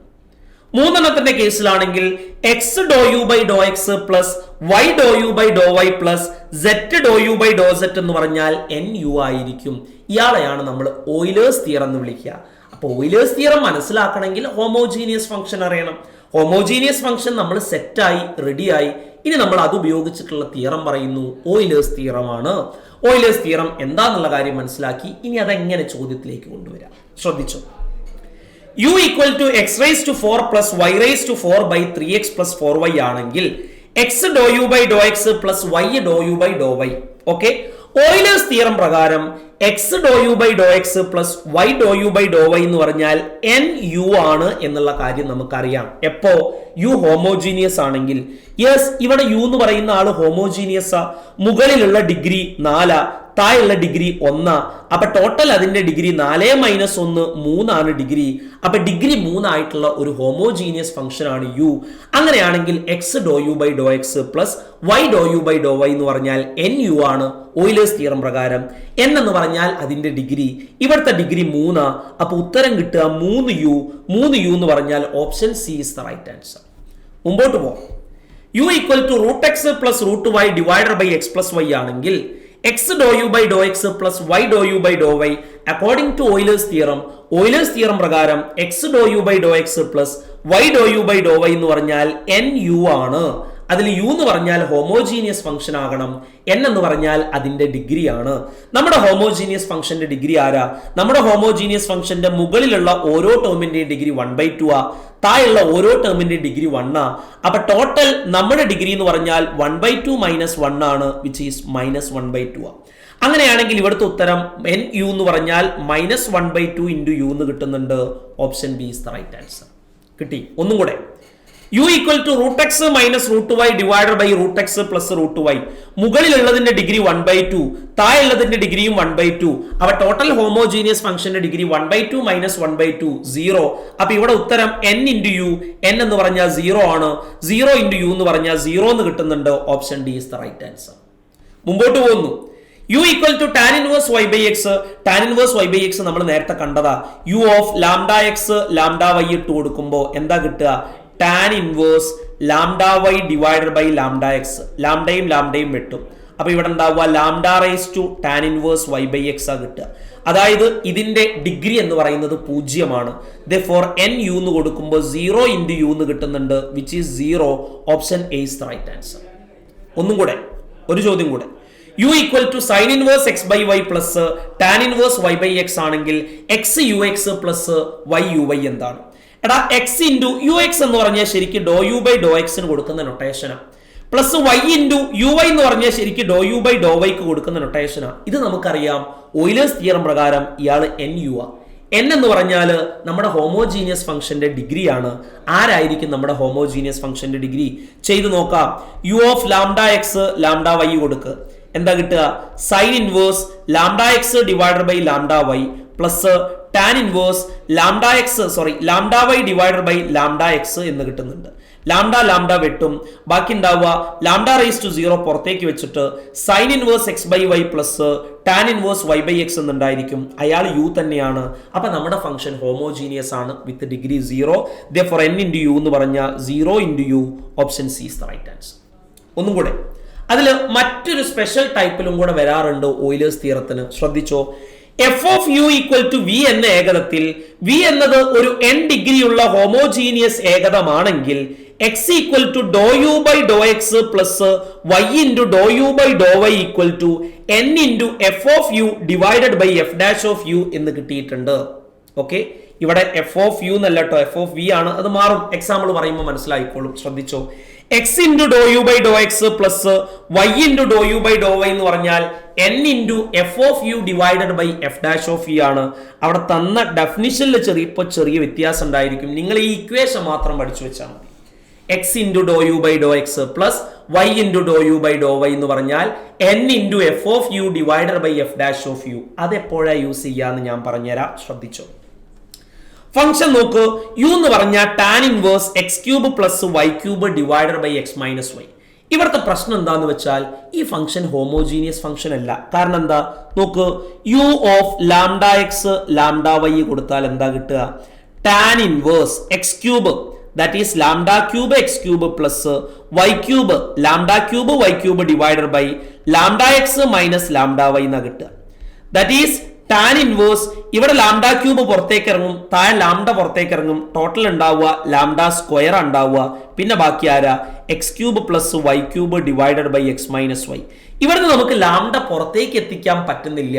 മൂന്നെണ്ണത്തിന്റെ കേസിലാണെങ്കിൽ x Dr u by Dr x plus y doe u by Dr y plus z doe u by doe z എന്ന് പറഞ്ഞാൽ NU ആയിരിക്കും. ഇയാളെയാണ് നമ്മൾ ഓയിലേഴ്സ് തിയറം എന്ന് വിളിക്കുക. അപ്പോൾ ഓയിലേഴ്സ് തിയറം മനസ്സിലാക്കണമെങ്കിൽ ഹോമോജീനിയസ് ഫംഗ്ഷൻ അറിയണം. ഹോമോജീനിയസ് ഫംഗ്ഷൻ നമ്മൾ സെറ്റായി റെഡിയായി. ഇനി നമ്മൾ അത് ഉപയോഗിച്ചിട്ടുള്ള തിയറം പറയുന്നു, ഓയിലേഴ്സ് തിയറമാണ്. ഓയിലേഴ്സ് തിയറം എന്താന്നുള്ള കാര്യം മനസ്സിലാക്കി. ഇനി അതെങ്ങനെ ചോദ്യത്തിലേക്ക് കൊണ്ടുവരാം, ശ്രദ്ധിച്ചോ. u equal to x raise to 4 plus y raise to 4 by 3x plus 4y ആണെങ്കിൽ x Dr u by Dr x plus y doe u by Dr y. Okay, Euler's theorem പ്രകാരം x Dr u by Dr x plus y doe u by Dr y എന്ന് പറഞ്ഞാൽ NU ആണ് എന്നുള്ള കാര്യം നമുക്കറിയാം. എപ്പോ u homogeneous ആണെങ്കിൽ. Yes, ഇവിടെ യു എന്ന് പറയുന്ന ആള് ഹോമോജീനിയസ്. മുകളിലുള്ള ഡിഗ്രി 4, താഴെയുള്ള ഡിഗ്രി 1. അപ്പൊ ടോട്ടൽ അതിന്റെ ഡിഗ്രി 4 - 1 3 ആണ് ഡിഗ്രി. അപ്പൊ ഡിഗ്രി 3 ആയിട്ടുള്ള ഒരു ഹോമോജീനിയസ് ഫംഗ്ഷൻ ആണ് യു. അങ്ങനെയാണെങ്കിൽ x Dr u by Dr x plus y doe u by Dr y എന്ന് പറഞ്ഞാൽ NU ആണ് ഓയിലേഴ്സ് തിയറം പ്രകാരം. n എന്ന് പറഞ്ഞാൽ അതിന്റെ ഡിഗ്രി, ഇവിടുത്തെ ഡിഗ്രി 3. അപ്പൊ ഉത്തരം കിട്ടുക 3U. 3U എന്ന് പറഞ്ഞാൽ option C is the right answer. മുമ്പോട്ട് പോകാം. u equal to root x plus root y divided by x plus y ആണെങ്കിൽ x Dr u by Dr x plus y doe u by Dr y according to Euler's theorem പ്രകാരം x Dr u by Dr x plus y doe u by Dr y എന്ന് പറഞ്ഞാൽ N U ആണ്. അതിൽ U എന്ന് പറഞ്ഞാൽ homogeneous function ആകണം, N എന്ന് പറഞ്ഞാൽ അതിന്റെ ഡിഗ്രി ആണ്. നമ്മുടെ ഹോമോജീനിയസ് ഫംഗ്ഷന്റെ ഡിഗ്രി ആരാ? നമ്മുടെ ഹോമോജീനിയസ് ഫംഗ്ഷന്റെ മുകളിലുള്ള ഓരോ ടേമിന്റെയും ഡിഗ്രി 1/2 ആ, താഴെയുള്ള ഓരോ ടേമിന്റെയും ഡിഗ്രി 1 ആ. അപ്പൊ ടോട്ടൽ നമ്മുടെ ഡിഗ്രി എന്ന് പറഞ്ഞാൽ 1/2 - 1 ആണ്, വിച്ച് ഈസ് -1/2 ആ. അങ്ങനെയാണെങ്കിൽ ഇവിടുത്തെ ഉത്തരം എൻ യു എന്ന് പറഞ്ഞാൽ -1/2 ഇൻറ്റു യു എന്ന് കിട്ടുന്നുണ്ട്. Option B is the right answer. കിട്ടി. ഒന്നും കൂടെ, u equal to √x - √y divided by √x plus √y. മുകളിലുള്ളതിന്റെ ഡിഗ്രി 1/2, താഴെയുള്ളതിന്റെ ഡിഗ്രിയും 1/2. അവ ടോട്ടൽ ഹോമോജീനിയസ് ഫംഗ്ഷന്റെ ഡിഗ്രി 1/2 - 1/2 0. അപ്പൊ ഇവിടെ ഉത്തരം n ഇൻറ്റു യു, n എന്ന് പറഞ്ഞാൽ 0 ആണ്. 0 ഇൻറ്റു യു എന്ന് പറഞ്ഞാൽ 0 എന്ന് കിട്ടുന്നുണ്ട്. Option D is the right answer. മുമ്പോട്ട് പോകുന്നു. u equal to tan inverse y by x. Tan inverse y by x നമ്മൾ നേരത്തെ കണ്ടതാ. u of lambda x lambda y ഇട്ട് കൊടുക്കുമ്പോൾ എന്താ കിട്ടുക? Tan inverse lambda y divided by lambda x. ലാംഡയും വെട്ടും. അപ്പൊ ഇവിടെ ഉണ്ടാവുക lambda raise to tan inverse y by x ആ കിട്ടുക. അതായത് ഇതിന്റെ ഡിഗ്രി എന്ന് പറയുന്നത് 0 Therefore n u എന്ന് കൊടുക്കുമ്പോൾ 0 ഇൻറ്റു യു എന്ന് കിട്ടുന്നുണ്ട്, which is 0. Option A is the right answer. ഒന്നും കൂടെ, ഒരു ചോദ്യം കൂടെ. u equal to sine inverse x by y plus tan inverse y by x ആണെങ്കിൽ x u x plus y u y എന്താണ്? എടാ, എക്സ് ഇൻറ്റു യു എക്സ് എന്ന് പറഞ്ഞാൽ ശരിക്കും ഡോ യു ബൈ ഡോ എക്സിന് കൊടുക്കുന്ന നൊട്ടേഷനാണ്. Plus y into u y എന്ന് പറഞ്ഞാൽ ശരിക്കും ഡോ യു ബൈ ഡോ വൈക്ക് കൊടുക്കുന്ന നൊട്ടേഷനാണ്. ഇത് നമുക്കറിയാം. ഓയിലേഴ്സ് തിയറം പ്രകാരം ഇയാൾ എൻ യു ആ. എൻ എന്ന് പറഞ്ഞാൽ നമ്മുടെ ഹോമോജീനിയസ് ഫംഗ്ഷന്റെ ഡിഗ്രിയാണ്. ആരായിരിക്കും നമ്മുടെ ഹോമോജീനിയസ് ഫംഗ്ഷന്റെ ഡിഗ്രി? ചെയ്ത് നോക്കാം. U of lambda x lambda y കൊടുക്കുക. എന്താ കിട്ടുക? Sine inverse lambda x divided by lambda y plus tan inverse lambda y divided by lambda x എന്ന് കിട്ടുന്നുണ്ട്. ലാംഡ വെട്ടും. ബാക്കി ഉണ്ടാവുക ലാംഡ റൈസ് ടു 0 പുറത്തേക്ക് വെച്ചിട്ട് sine inverse x by y plus tan inverse y by x എന്നുണ്ടായിരിക്കും. അയാൾ u തന്നെയാണ്. അപ്പൊ നമ്മുടെ ഫംഗ്ഷൻ ഹോമോജീനിയസ് ആണ് with degree 0. Therefore n into u എന്ന് പറഞ്ഞാൽ 0 into u. Option C is the right answer. ഒന്നും കൂടെ, അതിൽ മറ്റൊരു സ്പെഷ്യൽ ടൈപ്പിലും കൂടെ വരാറുണ്ട് ഓയിലേഴ്സ് തിയറത്തിന്. ശ്രദ്ധിച്ചോ. F of u equal to v എന്ന ഏകതത്തിൽ വി എന്നത് ഒരു n ഡിഗ്രിയുള്ള ഹോമോജീനിയസ് ഏകതമാണെങ്കിൽ x equal to doe u by Dr x plus y into doe u by Dr y equal to n into F of u divided by f dash of u എന്ന് കിട്ടിയിട്ടുണ്ട്. Okay, ഇവിടെ F of U എന്നല്ല കേട്ടോ, F of V ആണ്. അത് മാറും, example പറയുമ്പോൾ മനസ്സിലായിക്കോളും. ശ്രദ്ധിച്ചോ. X into doe u by Dr x plus y into doe u by Dr y എന്ന് പറഞ്ഞാൽ n into F of u divided by f dash of u ആണ്. അവിടെ തന്ന ഡെഫിനിഷനിൽ ചെറിയ വ്യത്യാസം ഉണ്ടായിരിക്കും. നിങ്ങൾ ഈ ഇക്വേഷൻ മാത്രം പഠിച്ചു വെച്ചാൽ മതി. X into doe u by Dr x plus y into doe u by Dr y എന്ന് പറഞ്ഞാൽ n into F of u divided by f dash of u. അതെപ്പോഴാണ് യൂസ് ചെയ്യാന്ന് ഞാൻ പറഞ്ഞുതരാം. ശ്രദ്ധിച്ചോ. ഫംഗ്ഷൻ നോക്ക്. യു എന്ന് പറഞ്ഞാൽ tan inverse x cube plus Y cube divided by x minus y. ഇവിടുത്തെ പ്രശ്നം എന്താന്ന് വെച്ചാൽ ഈ ഫംഗ്ഷൻ ഹോമോജീനിയസ് ഫംഗ്ഷൻ അല്ല. കാരണം എന്താ നോക്ക്, u of lambda x lambda y കൊടുത്താൽ എന്താ കിട്ടുക? Tan inverse x cube, that is lambda cube X cube plus Y cube lambda cube Y cube divided by lambda x minus lambda y എന്നാ കിട്ടുക. That is tan inverse. ഇവിടെ lambda cube പുറത്തേക്ക് ഇറങ്ങും, താഴെ lambda പുറത്തേക്ക് ഇറങ്ങും. Total ഉണ്ടാവുക lambda square ഉണ്ടാവുക. പിന്നെ ബാക്കി ആരാ? X cube plus Y cube divided by x minus y. ഇവിടുന്ന് നമുക്ക് ലാംഡ പുറത്തേക്ക് എത്തിക്കാൻ പറ്റുന്നില്ല.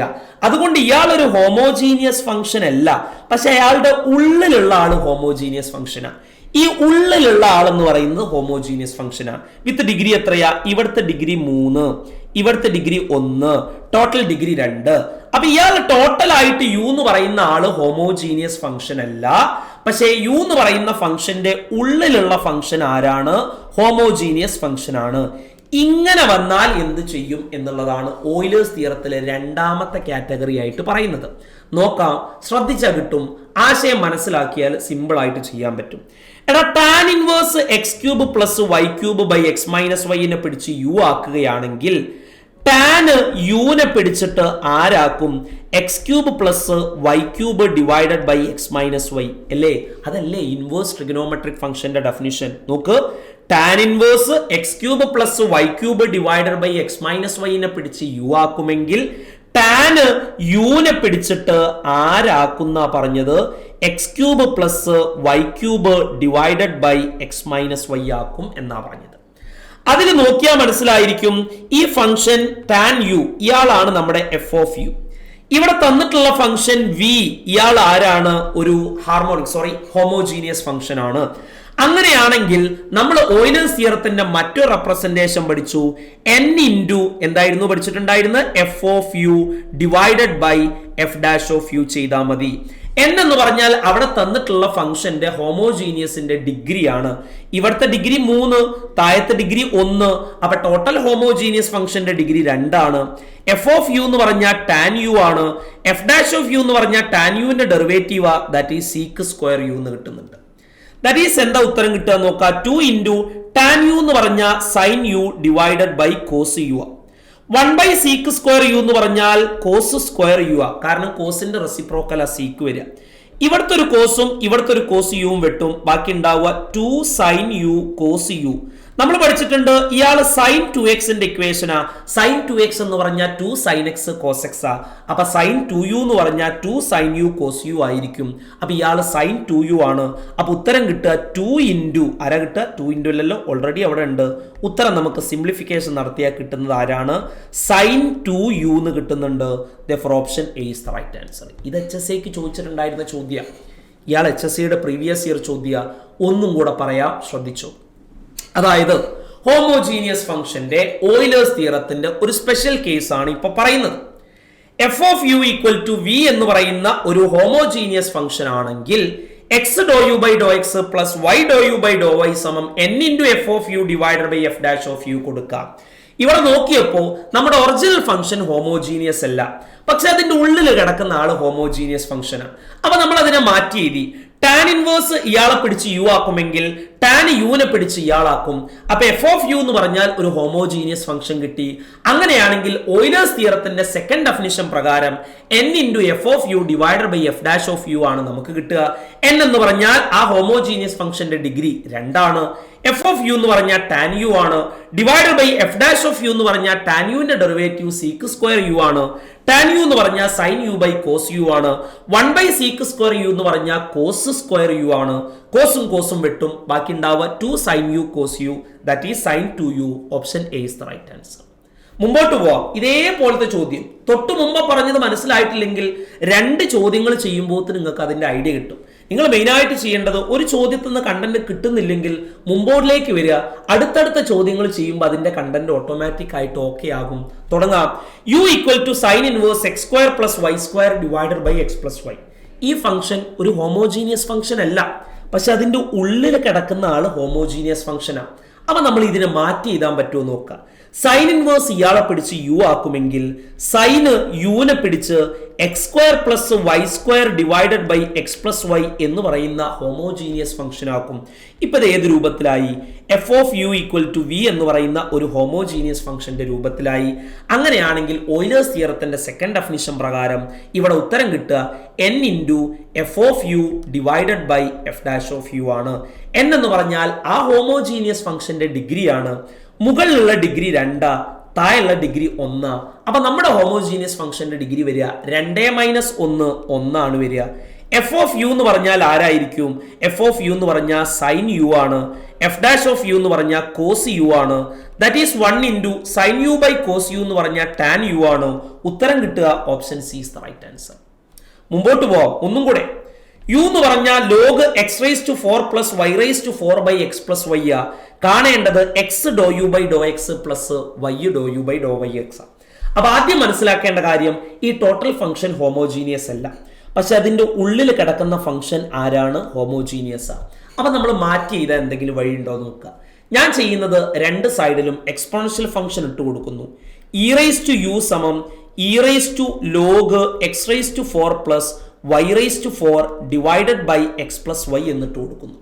അതുകൊണ്ട് ഇയാൾ ഒരു ഹോമോജീനിയസ് ഫംഗ്ഷൻ അല്ല. പക്ഷെ അയാളുടെ ഉള്ളിലുള്ള ആള് ഹോമോജീനിയസ് ഫംഗ്ഷനാണ്. ഈ ഉള്ളിലുള്ള ആളെന്ന് പറയുന്നത് ഹോമോജീനിയസ് ഫംഗ്ഷനാണ്. വിത്ത് ഡിഗ്രി എത്രയാ? ഇവിടുത്തെ ഡിഗ്രി 3, ഇവിടുത്തെ ഡിഗ്രി 1, ടോട്ടൽ ഡിഗ്രി 2. അപ്പൊ ഇയാൾ ടോട്ടൽ ആയിട്ട് യു എന്ന് പറയുന്ന ആള് ഹോമോജീനിയസ് ഫംഗ്ഷൻ അല്ല. പക്ഷേ യു എന്ന് പറയുന്ന ഫംഗ്ഷന്റെ ഉള്ളിലുള്ള ഫംഗ്ഷൻ ആരാണ്? ഹോമോജീനിയസ് ഫംഗ്ഷൻ ആണ്. ഇങ്ങനെ വന്നാൽ എന്ത് ചെയ്യും എന്നുള്ളതാണ് ഓയിലേഴ്സ് തിയറത്തിലെ രണ്ടാമത്തെ കാറ്റഗറി ആയിട്ട് പറയുന്നത്. നോക്കാം, ശ്രദ്ധിച്ചാൽ കിട്ടും. ആശയം മനസ്സിലാക്കിയാൽ സിമ്പിൾ ആയിട്ട് ചെയ്യാൻ പറ്റും. എടാ, tan inverse x cube plus Y cube by x minus വൈനെ പിടിച്ച് യു ആക്കുകയാണെങ്കിൽ ടാൻ യുനെ പിടിച്ചിട്ട് ആരാക്കും? X cube plus Y cube divided by x minus y അല്ലേ? അതല്ലേ ഇൻവേഴ്സ് ട്രിഗണോമെട്രിക് ഫംഗ്ഷന്റെ ഡെഫിനിഷൻ. നോക്ക്, tan inverse x cube plus Y cube divided by x minus വൈനെ പിടിച്ച് യു ആക്കുമെങ്കിൽ ടാന് യുനെ പിടിച്ചിട്ട് ആരാക്കുന്ന പറഞ്ഞത് x cube plus Y cube divided by x minus y ആക്കും എന്നാ പറഞ്ഞത്. അതിൽ നോക്കിയാൽ മനസ്സിലായിരിക്കും ഈ ഫംഗ്ഷൻ ടാൻ യു ഇയാളാണ് നമ്മുടെ എഫ് ഓഫ് യു. ഇവിടെ തന്നിട്ടുള്ള ഫംഗ്ഷൻ വി ഇയാൾ ആരാണ്? ഒരു ഹോമോജീനിയസ് ഫംഗ്ഷൻ ആണ്. അങ്ങനെയാണെങ്കിൽ നമ്മൾ ഓയിലേഴ്സ് തിയറത്തിന്റെ മറ്റൊരു റെപ്രസെന്റേഷൻ പഠിച്ചു. n ഇൻറ്റു എന്തായിരുന്നു പഠിച്ചിട്ടുണ്ടായിരുന്നത്? F of u divided by f dash of u ചെയ്താൽ മതി. n എന്ന് പറഞ്ഞാൽ അവിടെ തന്നിട്ടുള്ള ഫംഗ്ഷന്റെ ഹോമോജീനിയസിന്റെ ഡിഗ്രി ആണ്. ഇവിടുത്തെ ഡിഗ്രി 3, താഴത്തെ ഡിഗ്രി 1. അപ്പൊ ടോട്ടൽ ഹോമോജീനിയസ് ഫംഗ്ഷന്റെ ഡിഗ്രി 2 ആണ്. എഫ് ഓഫ് യു എന്ന് പറഞ്ഞാൽ ടാൻ യു ആണ്. എഫ് ഡാഷ് ഓഫ് യു എന്ന് പറഞ്ഞാൽ ടാൻ യുവിന്റെ derivative that is sec square u എന്ന് കിട്ടുന്നുണ്ട്. ദാറ്റ് ഈസ് എന്താ ഉത്തരം കിട്ടുക നോക്കാം. 2 ഇൻറ്റു ടാൻ യു എന്ന് പറഞ്ഞാൽ sine u divided by cos u. 1 by sec square u എന്ന് പറഞ്ഞാൽ കോസ് സ്ക്വയർ യു ആ. കാരണം കോസിന്റെ റെസിപ്രോക്കൽ ആ സീക്ക് വരിക. ഇവിടുത്തെ ഒരു കോസും ഇവിടുത്തെ ഒരു കോസ് യുവും വെട്ടും. ബാക്കി ഉണ്ടാവുക 2 സൈൻ യു കോസ് യു. നമ്മൾ പഠിച്ചിട്ടുണ്ട് ഇയാൾ സൈൻ 2x ഇക്വേഷനാ. സൈൻ 2x എന്ന് പറഞ്ഞാൽ 2 സൈൻ എക്സ് കോസ് എക്സ് ആ. അപ്പൊ സൈൻ 2u എന്ന് പറഞ്ഞാൽ 2 സൈൻ യു കോസ് യു ആയിരിക്കും. അപ്പൊ ഇയാൾ സൈൻ 2u ആണ്. അപ്പൊ ഉത്തരം കിട്ടുക 2 ഇൻറ്റു ആരാ കിട്ടുക? 2 ഇൻറ്റു അല്ലല്ലോ, ഓൾറെഡി അവിടെ ഉണ്ട്. ഉത്തരം നമുക്ക് സിംപ്ലിഫിക്കേഷൻ നടത്തിയാൽ കിട്ടുന്നത് ആരാണ്? സൈൻ 2u എന്ന് കിട്ടുന്നുണ്ട്. Therefore option A is the right answer. ഇത് HSAക്ക് ചോദിച്ചിട്ടുണ്ടായിരുന്ന ചോദ്യം. ഇയാൾ HSAയുടെ പ്രീവിയസ് ഇയർ ചോദ്യം. ഒന്നും കൂടെ പറയാം, ശ്രദ്ധിച്ചു. അതായത് ഹോമോജീനിയസ് ഫംഗ്ഷന്റെ ഓയിലേഴ്സ് തിയറത്തിന്റെ ഒരു സ്പെഷ്യൽ കേസ് ആണ് ഇപ്പൊ പറയുന്നത്. F of u equal to v എന്ന് പറയുന്ന ഒരു ഹോമോജീനിയസ് ഫംഗ്ഷൻ ആണെങ്കിൽ x Dr u by Dr x plus y doe u by Dr y സമം n into F of u divided by f dash of u കൊടുക്കാം. ഇവിടെ നോക്കിയപ്പോൾ നമ്മുടെ original function homogeneous അല്ല, പക്ഷെ അതിന്റെ ഉള്ളിൽ കിടക്കുന്ന ആള് ഹോമോജീനിയസ് ഫംഗ്ഷനാണ്. അപ്പൊ നമ്മൾ അതിനെ മാറ്റി എഴുതി. ടാൻ ഇൻവേഴ്സ് ഇയാളെ പിടിച്ച് യു ആക്കുമെങ്കിൽ ടാൻ യുവിനെ പിടിച്ച് ഇയാളാക്കും. അപ്പൊ എഫ് ഓഫ് യു എന്ന് പറഞ്ഞാൽ ഒരു ഹോമോജീനിയസ് ഫംഗ്ഷൻ കിട്ടി. അങ്ങനെയാണെങ്കിൽ ഓയിലേഴ്സ് തിയറത്തിന്റെ സെക്കൻഡ് ഡെഫിനിഷൻ പ്രകാരം n into F of u divided by f dash of u ആണ് നമുക്ക് കിട്ടുക. n എന്ന് പറഞ്ഞാൽ ആ ഹോമോജീനിയസ് ഫംഗ്ഷന്റെ ഡിഗ്രി 2 ആണ്. എഫ് ഓഫ് യു എന്ന് പറഞ്ഞാൽ ടാൻ യു ആണ്. Divided by f dash of u എന്ന് പറഞ്ഞാൽ ടാൻ യുവിന്റെ ഡെറിവേറ്റീവ് സീക്ക് സ്ക്വയർ യു ആണ്. ടാൻ യു എന്ന് പറഞ്ഞാൽ sine u by cos u ആണ്. 1 ബൈ സീക്ക് സ്ക്വയർ യു എന്ന് പറഞ്ഞാൽ കോസ് സ്ക്വയർ യു ആണ്. കോസും കോസും വെട്ടും. ബാക്കി ഉണ്ടാവുക 2 sine u cos u that is sine 2u. Option A is the right answer. മുമ്പോട്ട് പോവാം. ഇതേപോലത്തെ ചോദ്യം തൊട്ട് മുമ്പ് പറഞ്ഞത് മനസ്സിലായിട്ടില്ലെങ്കിൽ 2 ചോദ്യങ്ങൾ ചെയ്യുമ്പോൾ നിങ്ങൾക്ക് അതിന്റെ ഐഡിയ കിട്ടും. നിങ്ങൾ മെയിനായിട്ട് ചെയ്യേണ്ടത് ഒരു ചോദ്യത്തിൽ നിന്ന് കണ്ടന്റ് കിട്ടുന്നില്ലെങ്കിൽ മുമ്പോട്ടിലേക്ക് വരിക. അടുത്തടുത്ത ചോദ്യങ്ങൾ ചെയ്യുമ്പോൾ അതിന്റെ കണ്ടന്റ് ഓട്ടോമാറ്റിക് ആയിട്ട് ഓക്കെ ആകും. തുടങ്ങാം. U equal to sine inverse x square plus y square divided by x plus y. ഈ ഫംഗ്ഷൻ ഒരു ഹോമോജീനിയസ് ഫംഗ്ഷൻ അല്ല, പക്ഷെ അതിന്റെ ഉള്ളിൽ കിടക്കുന്ന ആള് ഹോമോജീനിയസ് ഫംഗ്ഷനാണ്. അപ്പൊ നമ്മൾ ഇതിനെ മാറ്റി എഴുതാൻ പറ്റുമോ നോക്കാം. സൈൻ ഇൻവേഴ്സ് ഇയാളെ പിടിച്ച് യു ആക്കുമെങ്കിൽ സൈന് യുവിനെ പിടിച്ച് x square plus y square divided by x plus y എന്ന് പറയുന്ന ഹോമോജീനിയസ് ഫംഗ്ഷൻ ആക്കും. ഇപ്പൊ ഇത് ഏത് രൂപത്തിലായി? F of u equal to v എന്ന് പറയുന്ന ഒരു ഹോമോജീനിയസ് ഫംഗ്ഷന്റെ രൂപത്തിലായി. അങ്ങനെയാണെങ്കിൽ ഓയിലേഴ്സ് തിയറത്തിന്റെ സെക്കൻഡ് ഡെഫിനിഷൻ പ്രകാരം ഇവിടെ ഉത്തരം കിട്ടുക n into F of u divided by f dash of u ആണ്. n എന്ന് പറഞ്ഞാൽ ആ ഹോമോജീനിയസ് ഫംഗ്ഷന്റെ ഡിഗ്രിയാണ്. മുകളിലുള്ള ഡിഗ്രി 2, താഴെയുള്ള ഡിഗ്രി 1. അപ്പൊ നമ്മുടെ ഹോമോജീനിയസ് ഫംഗ്ഷന്റെ ഡിഗ്രി വരിക 2 മൈനസ് 1 1 ആണ് വരിക. എഫ് ഓഫ് യു എന്ന് പറഞ്ഞാൽ ആരായിരിക്കും? എഫ് ഓഫ് യു എന്ന് പറഞ്ഞാൽ സൈൻ യു ആണ്. എഫ് ഡാഷ് ഓഫ് യു എന്ന് പറഞ്ഞാൽ കോസ് യു ആണ്. That is 1 into sine u by cos u എന്ന് പറഞ്ഞാൽ ടാൻ യു ആണ്. ഉത്തരം കിട്ടുക option C is the right answer. മുമ്പോട്ട് പോവാം. ഒന്നും കൂടെ. യു എന്ന് പറഞ്ഞാൽ log x raise to 4 plus y raise to 4 by x plus y ആ. കാണേണ്ടത് x Dr u by Dr x plus y doe u by Dr y x. അപ്പൊ ആദ്യം മനസ്സിലാക്കേണ്ട കാര്യം ഈ ടോട്ടൽ ഫംഗ്ഷൻ ഹോമോജീനിയസ് അല്ല, പക്ഷെ അതിന്റെ ഉള്ളിൽ കിടക്കുന്ന ഫംഗ്ഷൻ ആരാണ്? ഹോമോജീനിയസ് ആ. അപ്പൊ നമ്മൾ മാറ്റി ചെയ്താൽ എന്തെങ്കിലും വഴി ഉണ്ടോ നോക്കുക. ഞാൻ ചെയ്യുന്നത് 2 സൈഡിലും എക്സ്പോണൻഷ്യൽ ഫംഗ്ഷൻ ഇട്ട് കൊടുക്കുന്നു. ഇ റൈസ് ടു യു സമം e raise to log x raise to 4 plus y raise to 4 divided by x plus y എന്നിട്ട് കൊടുക്കുന്നു.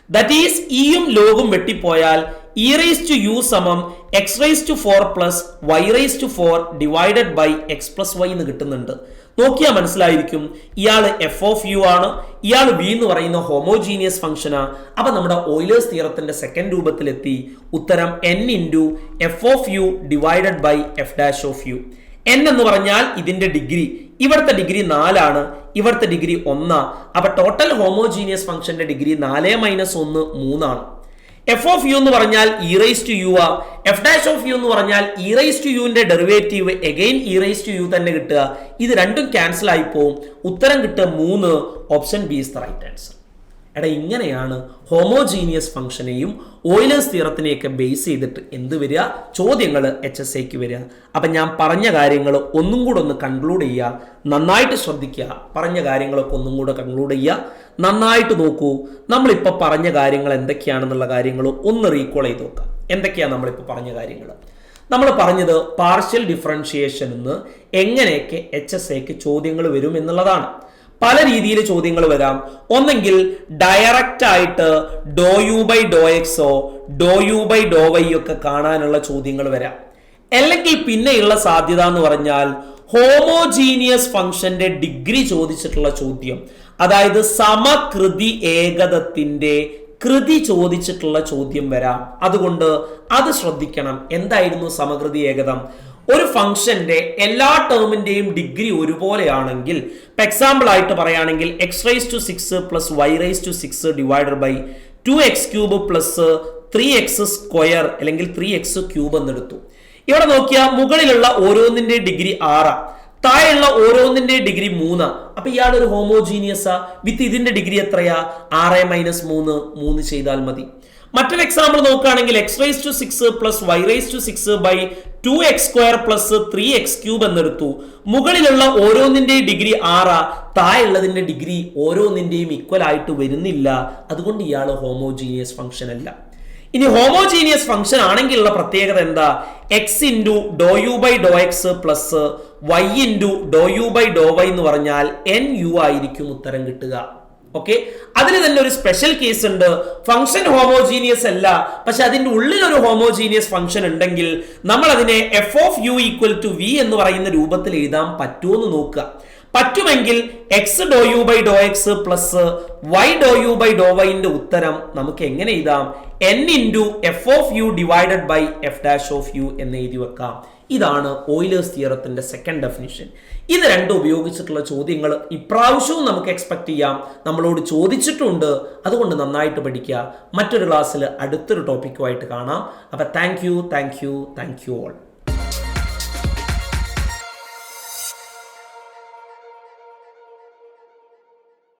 ദാറ്റ് ഈസ് ഇയും ലോഗും വെട്ടിപ്പോയാൽ ഇ റൈസ് ടു യു സമം x raise to 4 plus y raise to 4 divided by x plus y എന്ന് കിട്ടുന്നുണ്ട്. നോക്കിയാൽ മനസ്സിലായിരിക്കും ഇയാൾ f(u) ആണ്, ഇയാൾ v എന്ന് പറയുന്ന ഹോമോജീനിയസ് ഫംഗ്ഷനാ. അപ്പൊ നമ്മുടെ ഓയിലേഴ്സ് തിയറത്തിന്റെ സെക്കൻഡ് രൂപത്തിലെത്തി. ഉത്തരം n into f(u) divided by f'(u). n എന്ന് പറഞ്ഞാൽ ഇതിന്റെ ഡിഗ്രി, ഇവിടുത്തെ ഡിഗ്രി 4 ആണ്, ഇവിടുത്തെ ഡിഗ്രി 1. അപ്പൊ ടോട്ടൽ ഹോമോജീനിയസ് ഫംഗ്ഷന്റെ ഡിഗ്രി 4 - 1 3 ആണ്. f(u) എന്ന് പറഞ്ഞാൽ e⁻u ആ, f'(u) എന്ന് പറഞ്ഞാൽ e⁻uന്റെ ഡെറിവേറ്റീവ് അഗൈൻ e⁻u തന്നെ കിട്ടുക. ഇത് രണ്ടും ക്യാൻസൽ ആയി പോവും. ഉത്തരം കിട്ടുക 3. Option B is the right answer. എടാ, ഇങ്ങനെയാണ് ഹോമോജീനിയസ് ഫംഗ്ഷനെയും ഓയിലേഴ്സ് തിയറത്തിനെയൊക്കെ ബേസ് ചെയ്തിട്ട് എന്ത് വരിക, ചോദ്യങ്ങൾ HSAക്ക് വരിക. അപ്പം ഞാൻ പറഞ്ഞ കാര്യങ്ങൾ ഒന്നും കൂടെ ഒന്ന് കൺക്ലൂഡ് ചെയ്യുക, നന്നായിട്ട് ശ്രദ്ധിക്കുക. പറഞ്ഞ കാര്യങ്ങളൊക്കെ ഒന്നും കൂടെ കൺക്ലൂഡ് ചെയ്യുക, നന്നായിട്ട് നോക്കൂ. നമ്മളിപ്പോൾ പറഞ്ഞ കാര്യങ്ങൾ എന്തൊക്കെയാണെന്നുള്ള കാര്യങ്ങൾ ഒന്ന് റീകോൾ ചെയ്ത് നോക്കാം. എന്തൊക്കെയാണ് നമ്മളിപ്പോൾ പറഞ്ഞ കാര്യങ്ങൾ? നമ്മൾ പറഞ്ഞത് പാർഷ്യൽ ഡിഫറൻഷിയേഷൻ എന്ന് എങ്ങനെയൊക്കെ HSAക്ക് ചോദ്യങ്ങൾ വരും എന്നുള്ളതാണ്. പല രീതിയിൽ ചോദ്യങ്ങൾ വരാം. ഒന്നെങ്കിൽ ഡയറക്റ്റ് ആയിട്ട് ∂u/∂x ∂u/∂y ഒക്കെ കാണാനുള്ള ചോദ്യങ്ങൾ വരാം. അല്ലെങ്കിൽ പിന്നെയുള്ള സാധ്യത എന്ന് പറഞ്ഞാൽ ഹോമോജീനിയസ് ഫംഗ്ഷന്റെ ഡിഗ്രി ചോദിച്ചിട്ടുള്ള ചോദ്യം, അതായത് സമകൃതി ഏകതത്തിന്റെ കൃതി ചോദിച്ചിട്ടുള്ള ചോദ്യം വരാം. അതുകൊണ്ട് അത് ശ്രദ്ധിക്കണം. എന്തായിരുന്നു സമകൃതി ഏകതം? ഒരു ഫംഗ്ഷന്റെ എല്ലാ ടേമിന്റെയും ഡിഗ്രി ഒരുപോലെയാണെങ്കിൽ, എക്സാമ്പിൾ ആയിട്ട് പറയുകയാണെങ്കിൽ x⁻6 + y⁻6 divided by 2x³ + 3x² അല്ലെങ്കിൽ 3x³ എന്നെടുത്തു. ഇവിടെ നോക്കിയാൽ മുകളിലുള്ള ഓരോന്നിന്റെ ഡിഗ്രി 6, താഴെയുള്ള ഓരോന്നിന്റെ ഡിഗ്രി 3. അപ്പൊ ഇയാൾ ഒരു ഹോമോജീനിയസാ. വിത്ത് ഇതിന്റെ ഡിഗ്രി എത്രയാ? 6 - 3 ചെയ്താൽ മതി. മറ്റൊരു എക്സാമ്പിൾ നോക്കുകയാണെങ്കിൽ x⁻6 + y⁻6 by 2x² + 3x³ എന്നെടുത്തു. മുകളിലുള്ള ഓരോന്നിന്റെയും ഡിഗ്രി 6, താഴെയുള്ളതിന്റെ ഡിഗ്രി ഓരോന്നിന്റെയും ഈക്വൽ ആയിട്ട് വരുന്നില്ല. അതുകൊണ്ട് ഇയാൾ ഹോമോജീനിയസ് ഫംഗ്ഷൻ അല്ല. ഇനി ഹോമോജീനിയസ് ഫംഗ്ഷൻ ആണെങ്കിലുള്ള പ്രത്യേകത എന്താ? x into ∂u/∂x plus y into ∂u/∂y എന്ന് പറഞ്ഞാൽ nu ആയിരിക്കും ഉത്തരം കിട്ടുക. ഓക്കെ, അതിന് തന്നെ ഒരു സ്പെഷ്യൽ കേസ് ഉണ്ട്. ഫംഗ്ഷൻ ഹോമോജീനിയസ് അല്ല, പക്ഷെ അതിന്റെ ഉള്ളിൽ ഒരു ഹോമോജീനിയസ് ഫംഗ്ഷൻ ഉണ്ടെങ്കിൽ നമ്മൾ അതിനെ f(u) = v എന്ന് പറയുന്ന രൂപത്തിൽ എഴുതാൻ പറ്റുമെന്ന് നോക്കുക. പറ്റുമെങ്കിൽ x ∂u/∂x plus y ∂u/∂y ഉത്തരം നമുക്ക് എങ്ങനെ എഴുതാം? n into f(u) divided by f'(u) എന്ന് എഴുതി വെക്കാം. ഇതാണ് ഓയിലേഴ്സ് തിയറത്തിന്റെ സെക്കൻഡ് ഡെഫിനിഷൻ. ഇത് രണ്ടും ഉപയോഗിച്ചിട്ടുള്ള ചോദ്യങ്ങൾ ഇപ്രാവശ്യവും നമുക്ക് എക്സ്പെക്ട് ചെയ്യാം. നമ്മളോട് ചോദിച്ചിട്ടുണ്ട്. അതുകൊണ്ട് നന്നായിട്ട് പഠിക്കുക. മറ്റൊരു ക്ലാസ്സിൽ അടുത്തൊരു ടോപ്പിക്കുമായിട്ട് കാണാം. അപ്പം താങ്ക് യു ഓൾ.